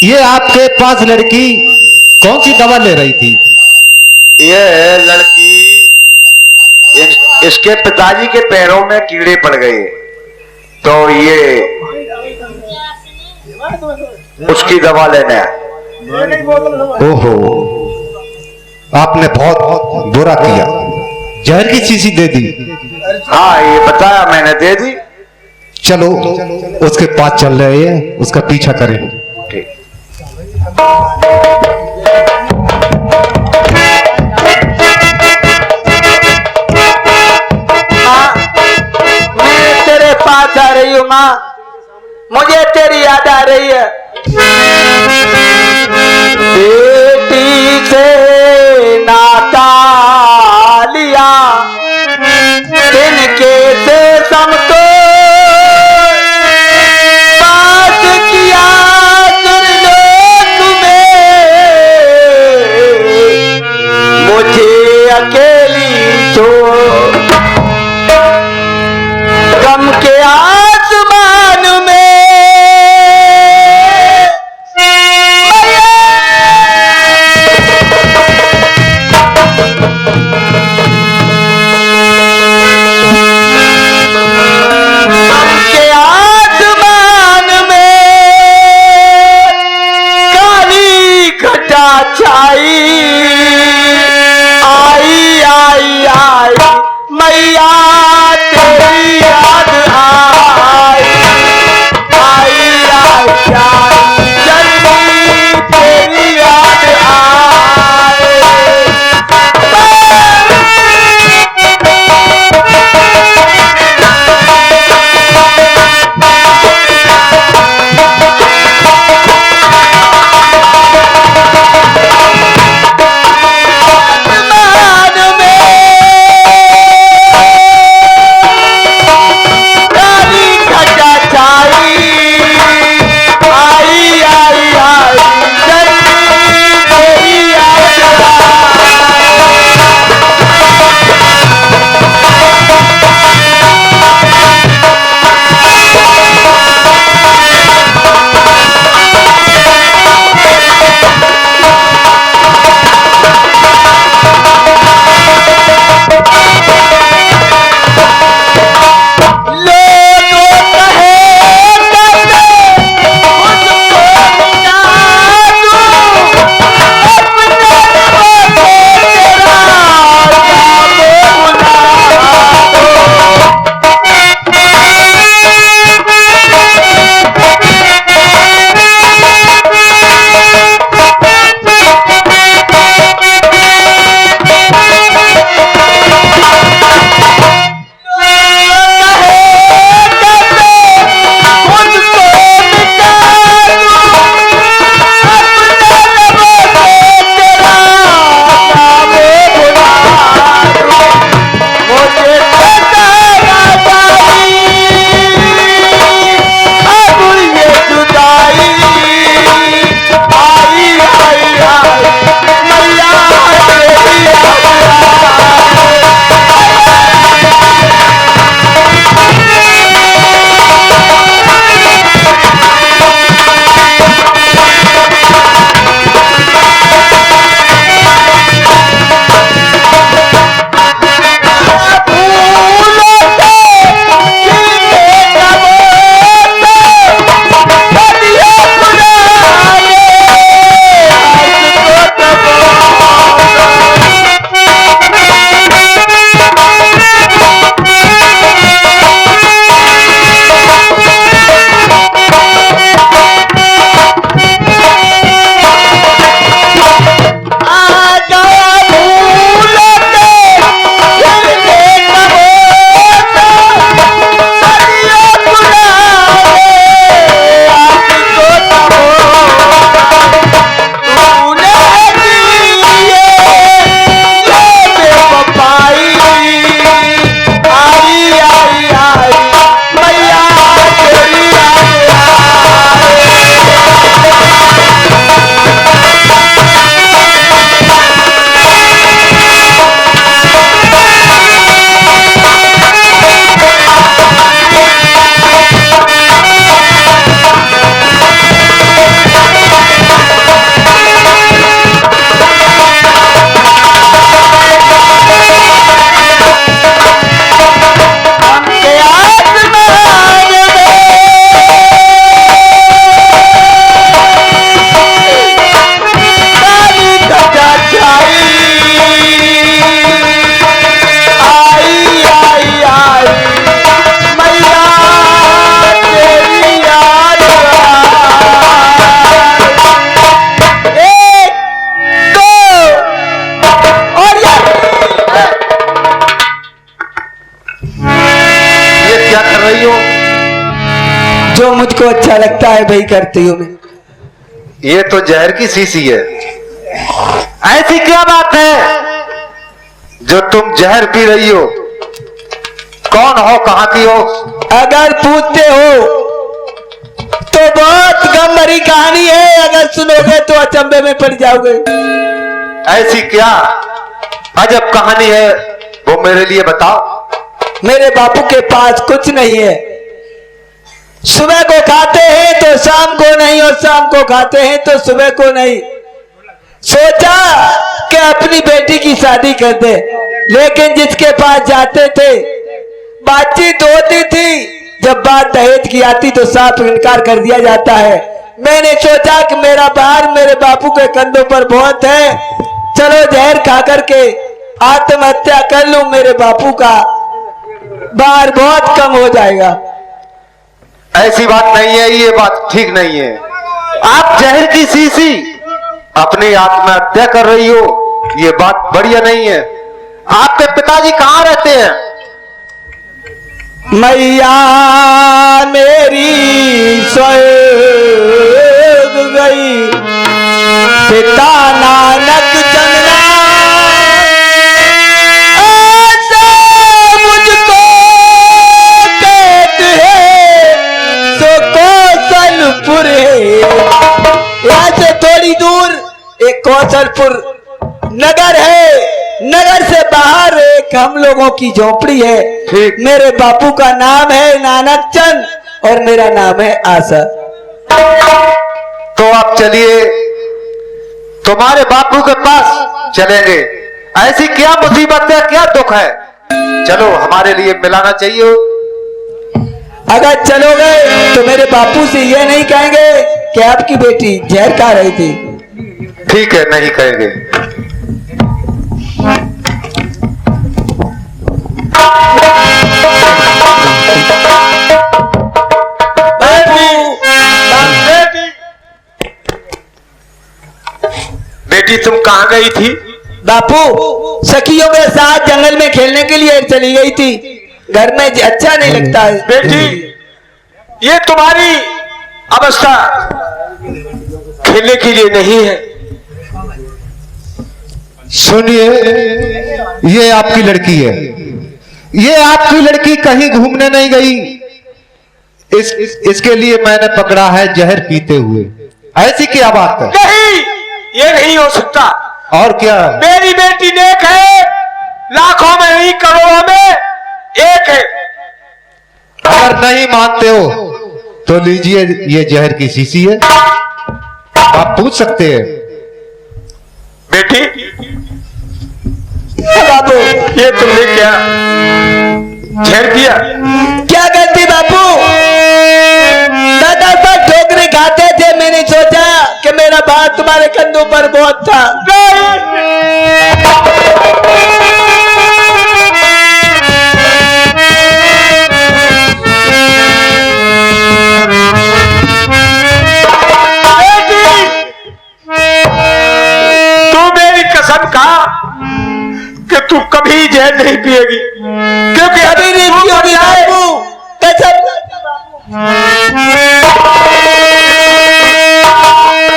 ये आपके पास लड़की कौन सी दवा ले रही थी? ये लड़की इसके पिताजी के पैरों में कीड़े पड़ गए, तो ये उसकी दवा लेने आए। ओहो, आपने बहुत बुरा किया, जहर की शीशी दे दी। हाँ, ये बताया मैंने, दे दी। चलो उसके पास चल रहे हैं, उसका पीछा करें। ठीक। मैं तेरे पास आ रही हूँ माँ, मुझे तेरी याद आ रही है। बेटी से नाता लिया, तिनके से समतो बात किया, दुर्लोक में मुझे अकेली छोड़ गम के आसमान में अच्छा लगता है भाई करती हूँ मैं। ये तो जहर की शीशी है। ऐसी क्या बात है? जो तुम जहर पी रही हो, कौन हो, कहां की हो? अगर पूछते हो तो बहुत गम भरी कहानी है, अगर सुनोगे तो अचंभे में पड़ जाओगे। ऐसी क्या अजब कहानी है, वो मेरे लिए बताओ। मेरे बापू के पास कुछ नहीं है। सुबह को खाते हैं तो शाम को नहीं, और शाम को खाते हैं तो सुबह को नहीं। सोचा कि अपनी बेटी की शादी कर दे, लेकिन जिसके पास जाते थे बातचीत होती थी, जब बात दहेज की आती तो साफ इनकार कर दिया जाता है। मैंने सोचा कि मेरा भार मेरे बापू के कंधों पर बहुत है, चलो जहर खा करके आत्महत्या कर लूं, मेरे बापू का भार बहुत कम हो जाएगा। ऐसी बात नहीं है, ये बात ठीक नहीं है। आप जहर की शीशी अपनी आत्महत्या कर रही हो, ये बात बढ़िया नहीं है। आपके पिताजी कहाँ रहते हैं? मैया मेरी स्वर्ग गई, पिता नानक चंद्रा ऐसे मुझको कहते हैं, सो कौशलपुर है। यहाँ से थोड़ी दूर एक कौशलपुर नगर है, नगर से बाहर एक हम लोगों की झोपड़ी है। ठीक। मेरे बापू का नाम है नानक चंद और मेरा नाम है आशा। तो आप चलिए, तुम्हारे बापू के पास चलेंगे। ऐसी क्या मुसीबत है, क्या दुख है? चलो, हमारे लिए मिलाना चाहिए। अगर चलोगे तो मेरे बापू से ये नहीं कहेंगे कि आपकी बेटी जहर खा रही थी। ठीक है, नहीं कहेंगे। बेटी तुम कहाँ गई थी? बापू सखियों के साथ जंगल में खेलने के लिए चली गई थी, घर में अच्छा नहीं लगता है। बेटी, ये तुम्हारी अवस्था खेलने के लिए नहीं है। सुनिए, ये आपकी लड़की है, ये आपकी लड़की कहीं घूमने नहीं गई। इसके लिए मैंने पकड़ा है जहर पीते हुए। ऐसी क्या बात है? नहीं, ये नहीं हो सकता। और क्या? मेरी बेटी नेक है, लाखों में नहीं करोड़ों में एक है। अगर नहीं मानते हो तो लीजिए, ये जहर की शीशी है, आप पूछ सकते हैं। बेटी, बापू ये तुमने क्या झेल दिया? क्या करती बापू, दादा पर ठोकरे खाते थे, मैंने सोचा कि मेरा भार तुम्हारे कंधों पर बहुत था। तू मेरी कसम खा कि तू कभी जहर नहीं पिएगी, क्योंकि अभी नहीं पियोगी बापू, कसम।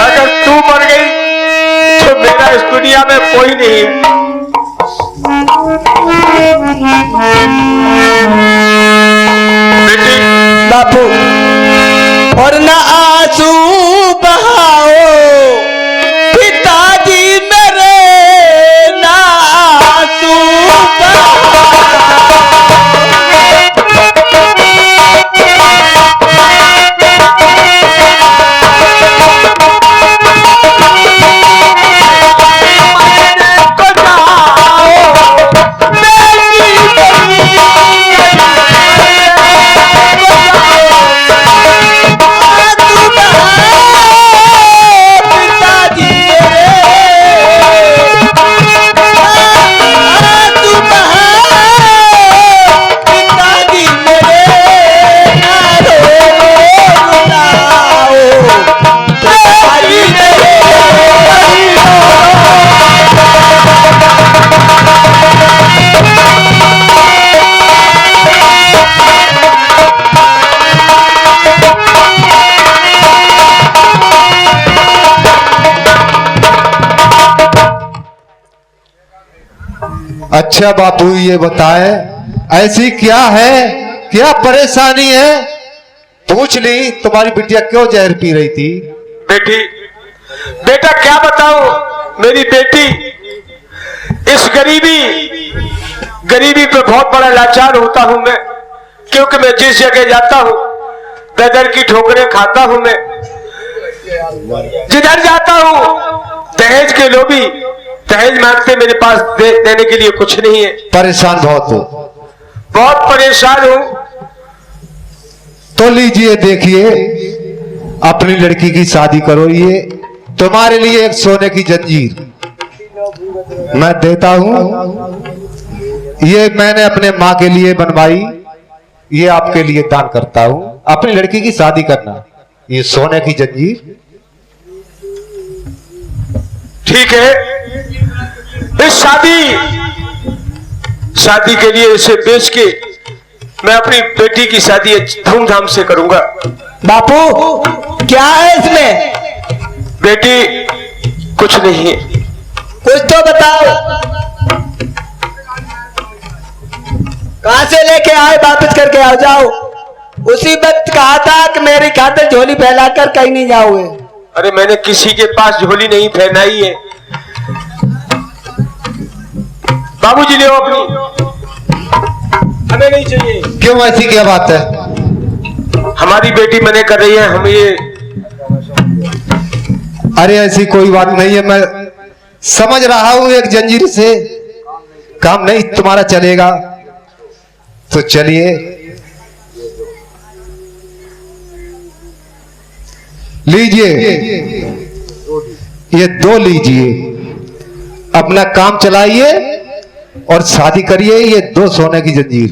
अगर तू मर गई तो मेरा इस दुनिया में कोई नहीं है। बेटी, बापू और ना आंसू बहाओ पिताजी मेरे, ना आंसू पिता अच्छा बापू ये बताए ऐसी क्या है, क्या परेशानी है? पूछ ली तुम्हारी बिटिया क्यों जहर पी रही थी? बेटा क्या बताऊं, मेरी बेटी इस गरीबी पे बहुत बड़ा लाचार होता हूं मैं, क्योंकि मैं जिस जगह जाता हूं ददर की ठोकरें खाता हूं मैं। जिधर जाता हूं दहेज के लोभी दहेज मांगते, मेरे पास देने के लिए कुछ नहीं है। परेशान बहुत हो? बहुत परेशान हूं। तो लीजिए देखिए, अपनी लड़की की शादी करो। ये तुम्हारे लिए एक सोने की जंजीर मैं देता हूं। ये मैंने अपने माँ के लिए बनवाई, ये आपके लिए दान करता हूं। अपनी लड़की की शादी करना, ये सोने की जंजीर। ठीक है, इस शादी के लिए इसे बेच के मैं अपनी बेटी की शादी धूमधाम से करूंगा। बापू क्या है इसमें? बेटी कुछ नहीं है। कुछ तो बताओ। कहां से लेके आए, वापस करके आ जाओ। उसी वक्त कहा था कि मेरी खातिर झोली फैलाकर कहीं नहीं जाओगे। अरे मैंने किसी के पास झोली नहीं फैलाई है। बाबूजी ले अपनी, हमें नहीं चाहिए। क्यों, ऐसी क्या बात है? हमारी बेटी मने कर रही है, हम ये। अरे ऐसी कोई बात नहीं है, मैं समझ रहा हूं एक जंजीर से काम नहीं तुम्हारा चलेगा। तो चलिए, लीजिए ये 2 लीजिए, अपना काम चलाइए और शादी करिए। ये 2 सोने की जंजीर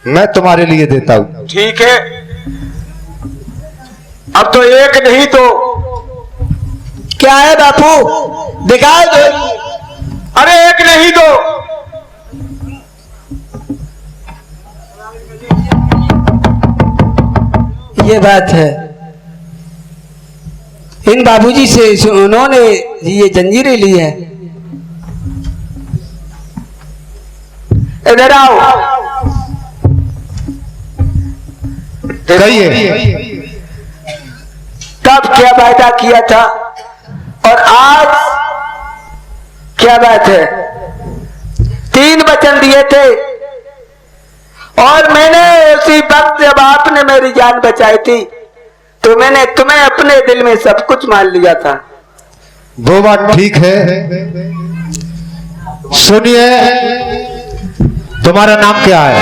मैं तुम्हारे लिए देता हूं। ठीक है, अब तो एक नहीं तो क्या है बापू, दिखाओ दो। अरे एक नहीं तो ये बात है। इन बाबूजी से उन्होंने ये जंजीरें ली है। इधर आओ। कहिए, तब क्या वायदा किया था और आज क्या बात है? 3 वचन दिए थे और मैंने उसी वक्त जब आपने मेरी जान बचाई थी तो मैंने तुम्हें अपने दिल में सब कुछ मान लिया था। वो बात ठीक है। सुनिए, तुम्हारा नाम क्या है?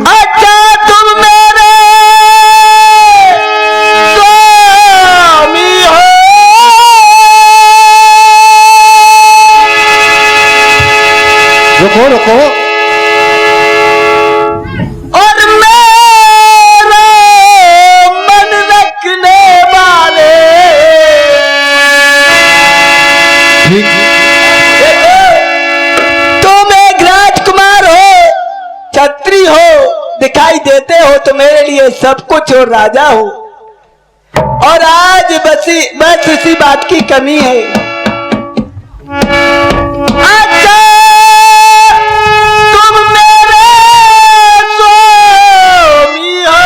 अच्छा, तुम मेरे स्वामी हो। रुको रुको, और मेरा मन रखने वाले। ठीक। तुम एक राजकुमार हो, छत्री हो, दिखाई देते हो तो मेरे लिए सब कुछ और राजा हो। और आज बस इसी बात की कमी है। अच्छा, तुम मेरे स्वामी हो,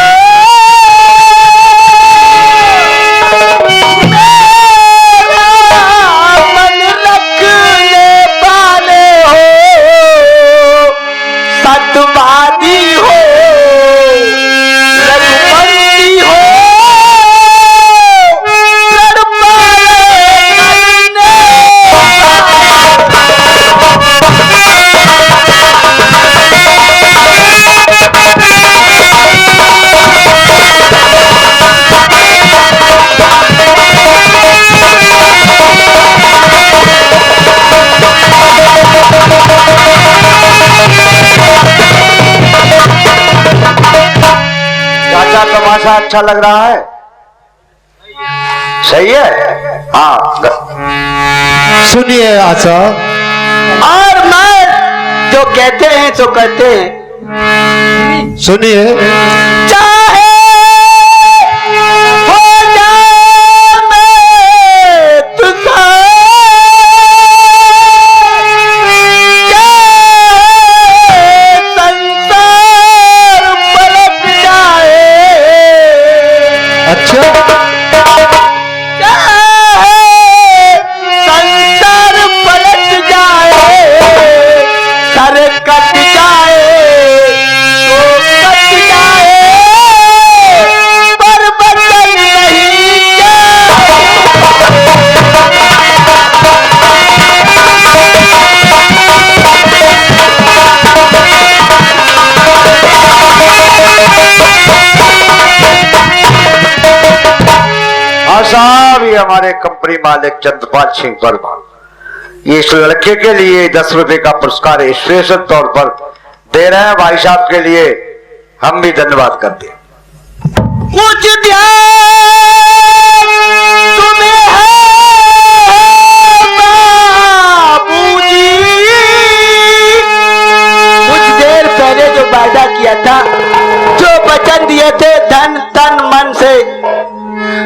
मेरा मन रखने वाले हो, सत्यवादी हो, रघुपति हो, चाचा तमाशा अच्छा लग रहा है? सही है। हाँ, सुनिए आशा, और मैं जो कहते हैं तो कहते हैं। सुनिए, चाहे हो जाए मैं तुझसे कंपनी मालिक चंद्रपाल सिंह वर्मा। ये इस लड़के के लिए 10 रुपए का पुरस्कार स्पेशल तौर पर दे रहे हैं। भाई साहब के लिए हम भी धन्यवाद करते हैं। कुछ ध्यान तुम्हें है बाबूजी, कुछ देर पहले जो वादा किया था, जो वचन दिए थे धन तन मन से,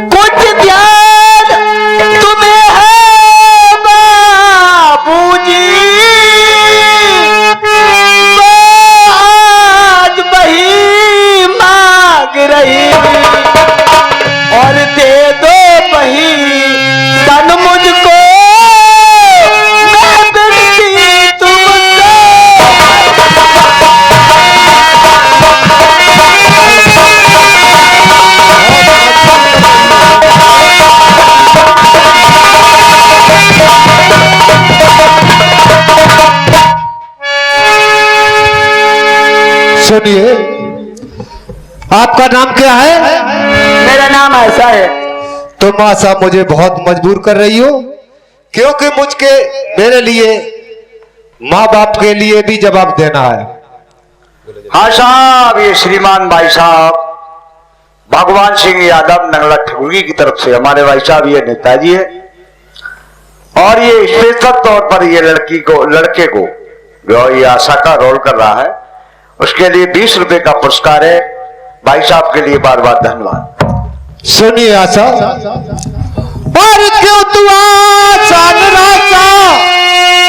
कुछ ध्यान तुम्हें है बाबूजी, तो आज वही मांग रही और दे दो वही तन मुझको, मैं बिनती तुमसे। सुनिए, आपका नाम क्या है? मेरा नाम ऐसा है। तुम आशा मुझे बहुत मजबूर कर रही हो, क्योंकि मुझके मेरे लिए माँ बाप के लिए भी जवाब देना है। हाँ साहब, ये श्रीमान भाई साहब भगवान सिंह यादव नंगला ठगुगी की तरफ से हमारे भाई साहब ये नेताजी है, और ये स्पेशल तौर पर ये लड़के को जो ये आशा का रोल कर रहा है, उसके लिए 20 रुपए का पुरस्कार है। भाई साहब के लिए बार बार धन्यवाद। सुनिए आशा, और क्यों तू आशा निराशा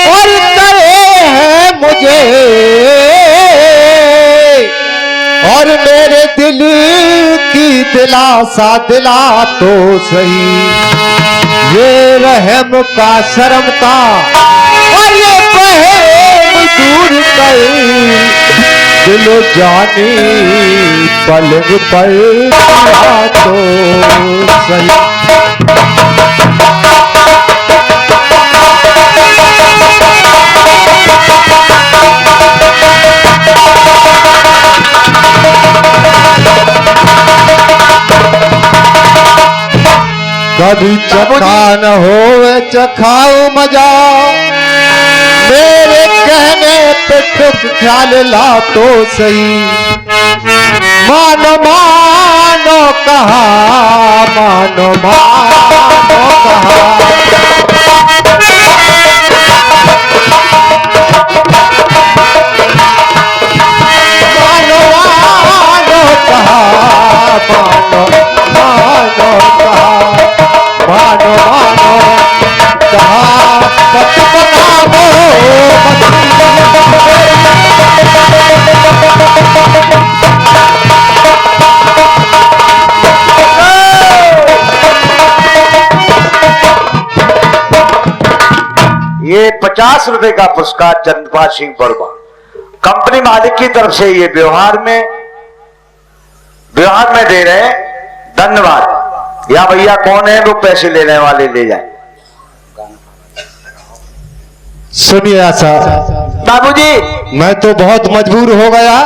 और करे है मुझे, और मेरे दिल की दिलासा दिला तो सही, ये रहम का शर्म का और ये प्रेम दूर कर, दिलो जानी पलक पर दिला तो सही। कभी चखा न होवे चखाओ मजा, मेरे कहने पे ठुक ख्याल ला तो सही, मानो मानो कहा, मानो मानो कहा, मानो मानो कहा, मानो मानो कहा, मानो मानो कहा, पत बनाओ ये 50 रुपए का पुरस्कार चंद्रपाल सिंह वर्मा कंपनी मालिक की तरफ से ये व्यवहार में दे रहे हैं। धन्यवाद। या भैया कौन है वो पैसे लेने वाले ले जाए। सुनिए आशा बाबूजी, मैं तो बहुत मजबूर हो गया।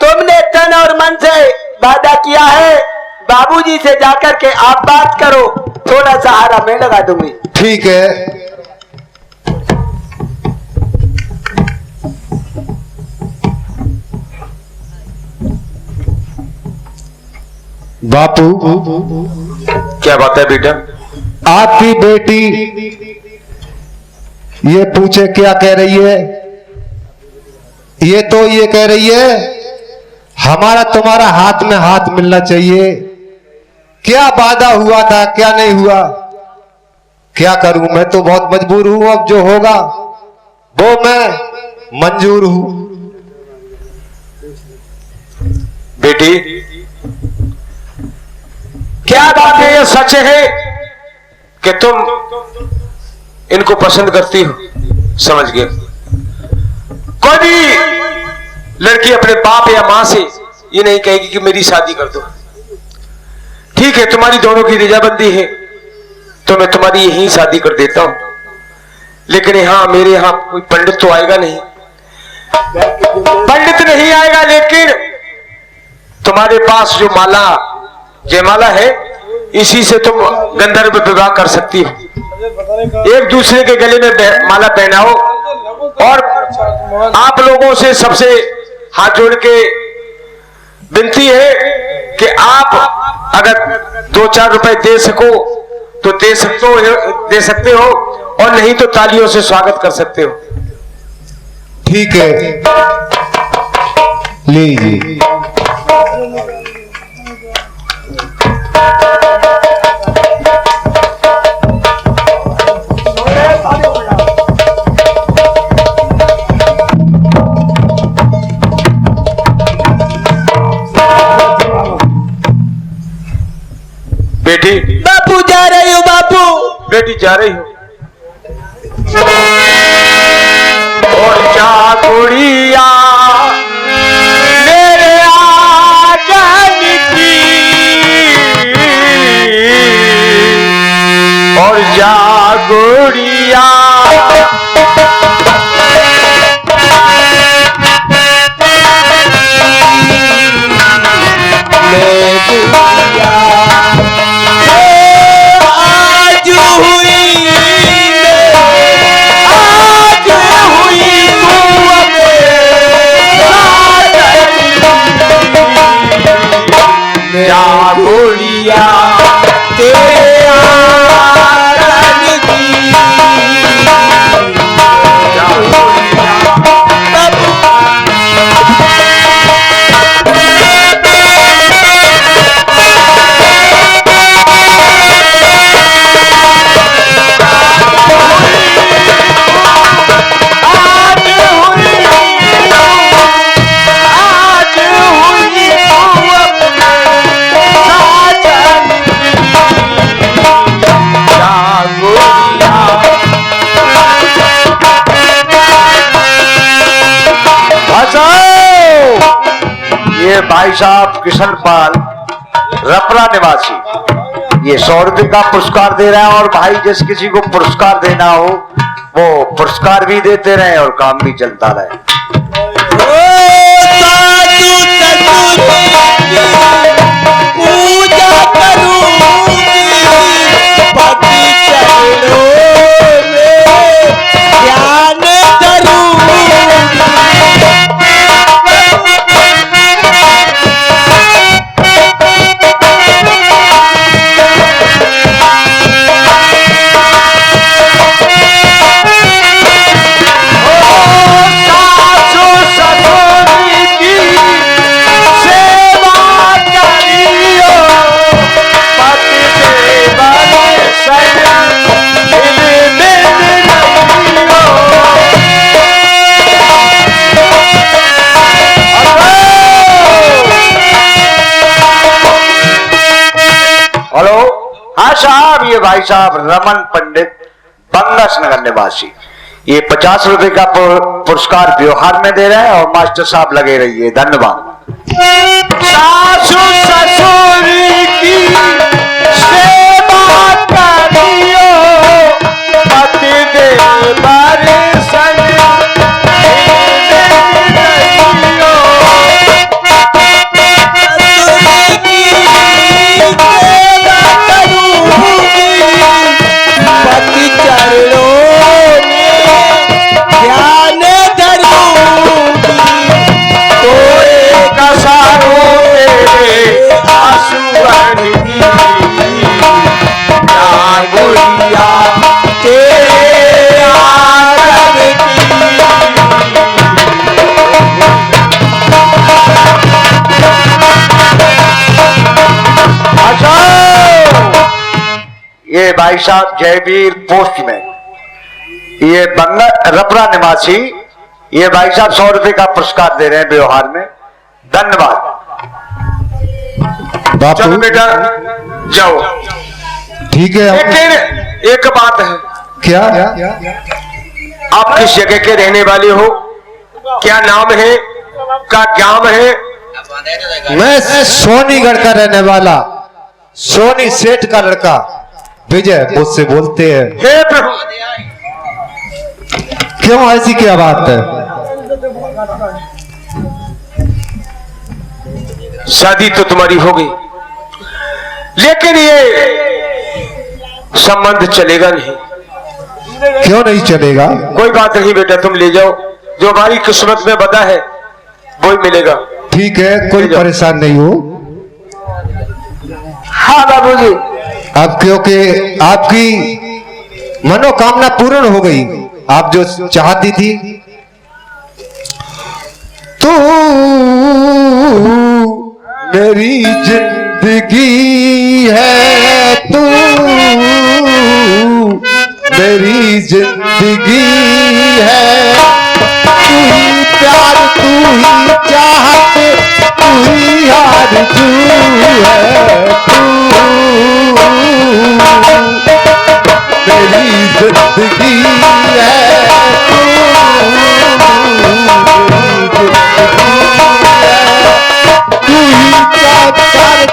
तुमने तन और मन से वादा किया है, बाबूजी से जाकर के आप बात करो, थोड़ा सहारा मैं लगा दूंगी। ठीक है, बापू क्या बात है बेटा? आपकी बेटी ये पूछे क्या कह रही है? ये तो ये कह रही है हमारा तुम्हारा हाथ में हाथ मिलना चाहिए। क्या वादा हुआ था क्या नहीं हुआ? क्या करूं, मैं तो बहुत मजबूर हूं। अब जो होगा वो मैं मंजूर हूं। बेटी क्या बात है? ये सच है कि तुम इनको पसंद करती हो? समझ गए। कोई भी लड़की अपने बाप या मां से ये नहीं कहेगी कि मेरी शादी कर दो। ठीक है, तुम्हारी दोनों की रजामंदी है तो मैं तुम्हारी यही शादी कर देता हूं, लेकिन यहां मेरे यहां कोई पंडित तो आएगा नहीं। पंडित नहीं आएगा, लेकिन तुम्हारे पास जो माला जयमाला है इसी से तुम गंधर्व विवाह कर सकती हो। एक दूसरे के गले में माला पहनाओ। और आप लोगों से सबसे हाथ जोड़ के विनती है कि आप अगर 2-4 रुपए दे सको तो दे सकते हो और नहीं तो तालियों से स्वागत कर सकते हो। ठीक है, लीजिए। बेटी, बापू जा रही हो बापू। बेटी जा रही हो और जा गुड़िया मेरे आंगन की, और जा गुड़िया भाई साहब किशनपाल रपरा निवासी ये 100 रुपए का पुरस्कार दे रहा है। और भाई जिस किसी को पुरस्कार देना हो वो पुरस्कार भी देते रहे और काम भी चलता रहे। साहब ये भाई साहब रमन पंडित बंगस नगर निवासी ये 50 रुपए का पुरस्कार व्यवहार में दे रहे हैं और मास्टर साहब लगे रहिए। धन्यवाद। सासु ससुर की सेवा करियो पति देवर संग ये भाई साहब जयवीर पोस्ट में ये बंगा रपरा निवासी ये भाई साहब 100 रुपए का पुरस्कार दे रहे हैं व्यवहार में। धन्यवाद। चलो बेटा जाओ। ठीक है। लेकिन एक बात है। क्या? आप किस जगह के रहने वाले हो? क्या नाम है? क्या गांव है? मैं सोनीगढ़ का रहने वाला सोनी सेठ का लड़का विजय मुझसे बोलते हैं। हे प्रभु, क्यों ऐसी क्या बात है? शादी तो तुम्हारी हो गई लेकिन ये संबंध चलेगा नहीं। क्यों नहीं चलेगा? कोई बात नहीं बेटा, तुम ले जाओ, जो हमारी किस्मत में बता है वही मिलेगा। ठीक है, कोई परेशान नहीं हो। हाँ बाबूजी। अब क्योंकि आपकी मनोकामना पूर्ण हो गई, आप जो चाहती थी, तू मेरी जिंदगी है, तू मेरी जिंदगी है, तू ही प्यार, तू ही चाहत, तू ही आरज़ू है, तू मेरी जिंदगी है, तू ही प्यार,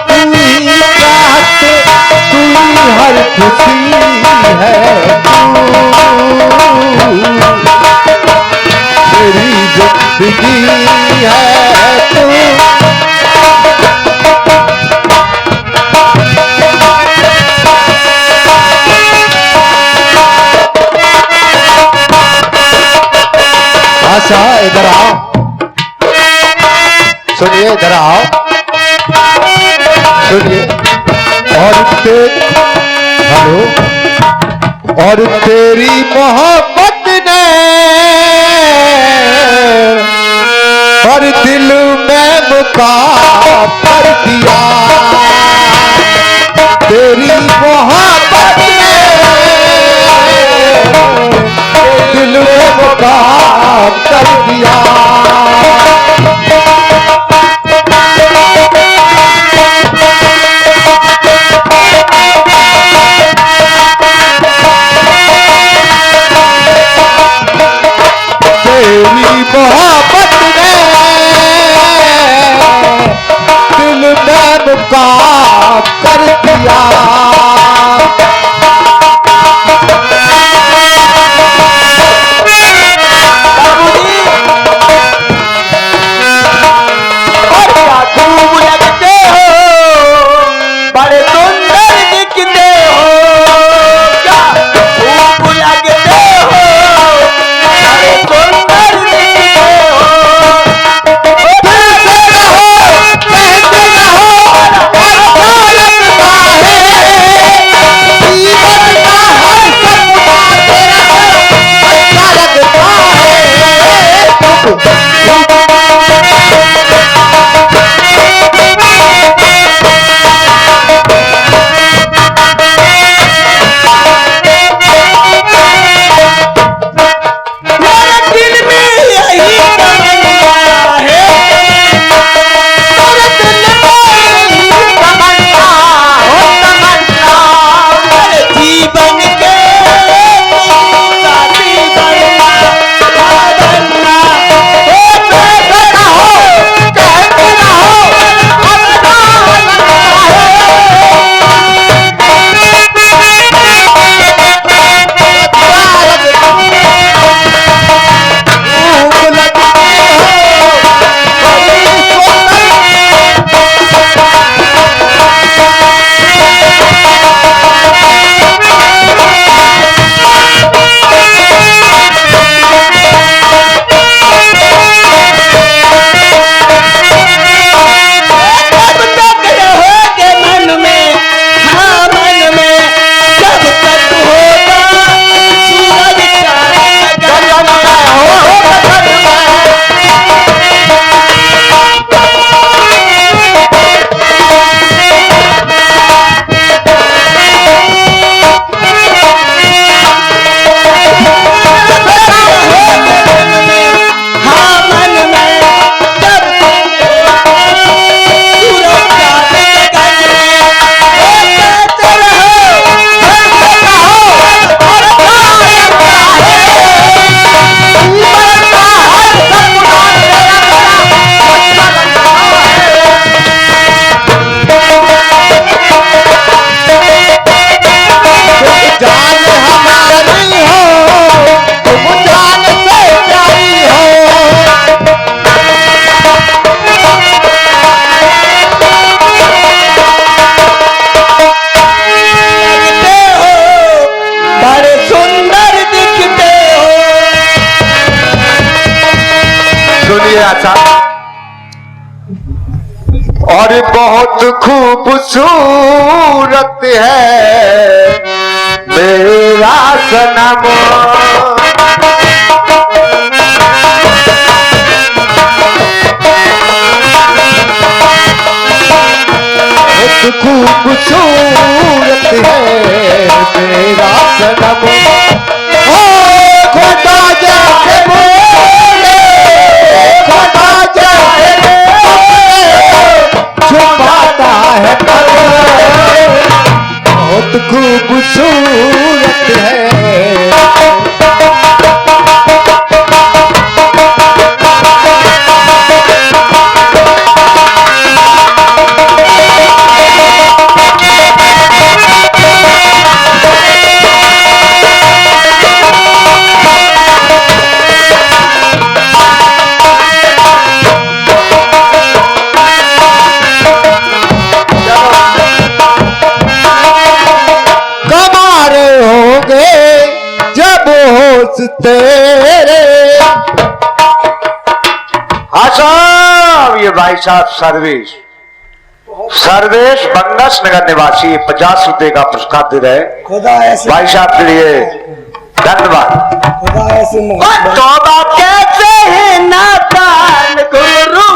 तू ही चाहत, तू ही हर खुशी है, मेरी जिंदगी है तू। आशा इधर आओ, सुनिए, इधर आओ, सुनिए। हेलो, और तेरी मोहब्बत ने और दिल में मुकाम कर दिया, तेरी मोहब्बत ने दिल में मुकाम कर दिया, तेरी मोहब्बत ने दिल में मुकाम कर दिया, खूब लगते हो, बड़े सुंदर दिखते हो, क्या खूब लगते हो, बड़े सुंदर दिखते सुनिए अच्छा। और बहुत खूबसूरत है मेरा सनम, बहुत खूबसूरत है मेरा सनम। ओ खुदा जाके बोले, खुदा जाके छुपाता है पर, बहुत खूबसूरत है। तेरे हाँ साहब, ये भाई साहब सर्वेश बनस नगर निवासी 50 रुपए का पुरस्कार दे रहे हैं खुदा ऐसे भाई साहब के लिए, धन्यवाद। खुदा ऐसे तौबा कैसे है नादान गुरु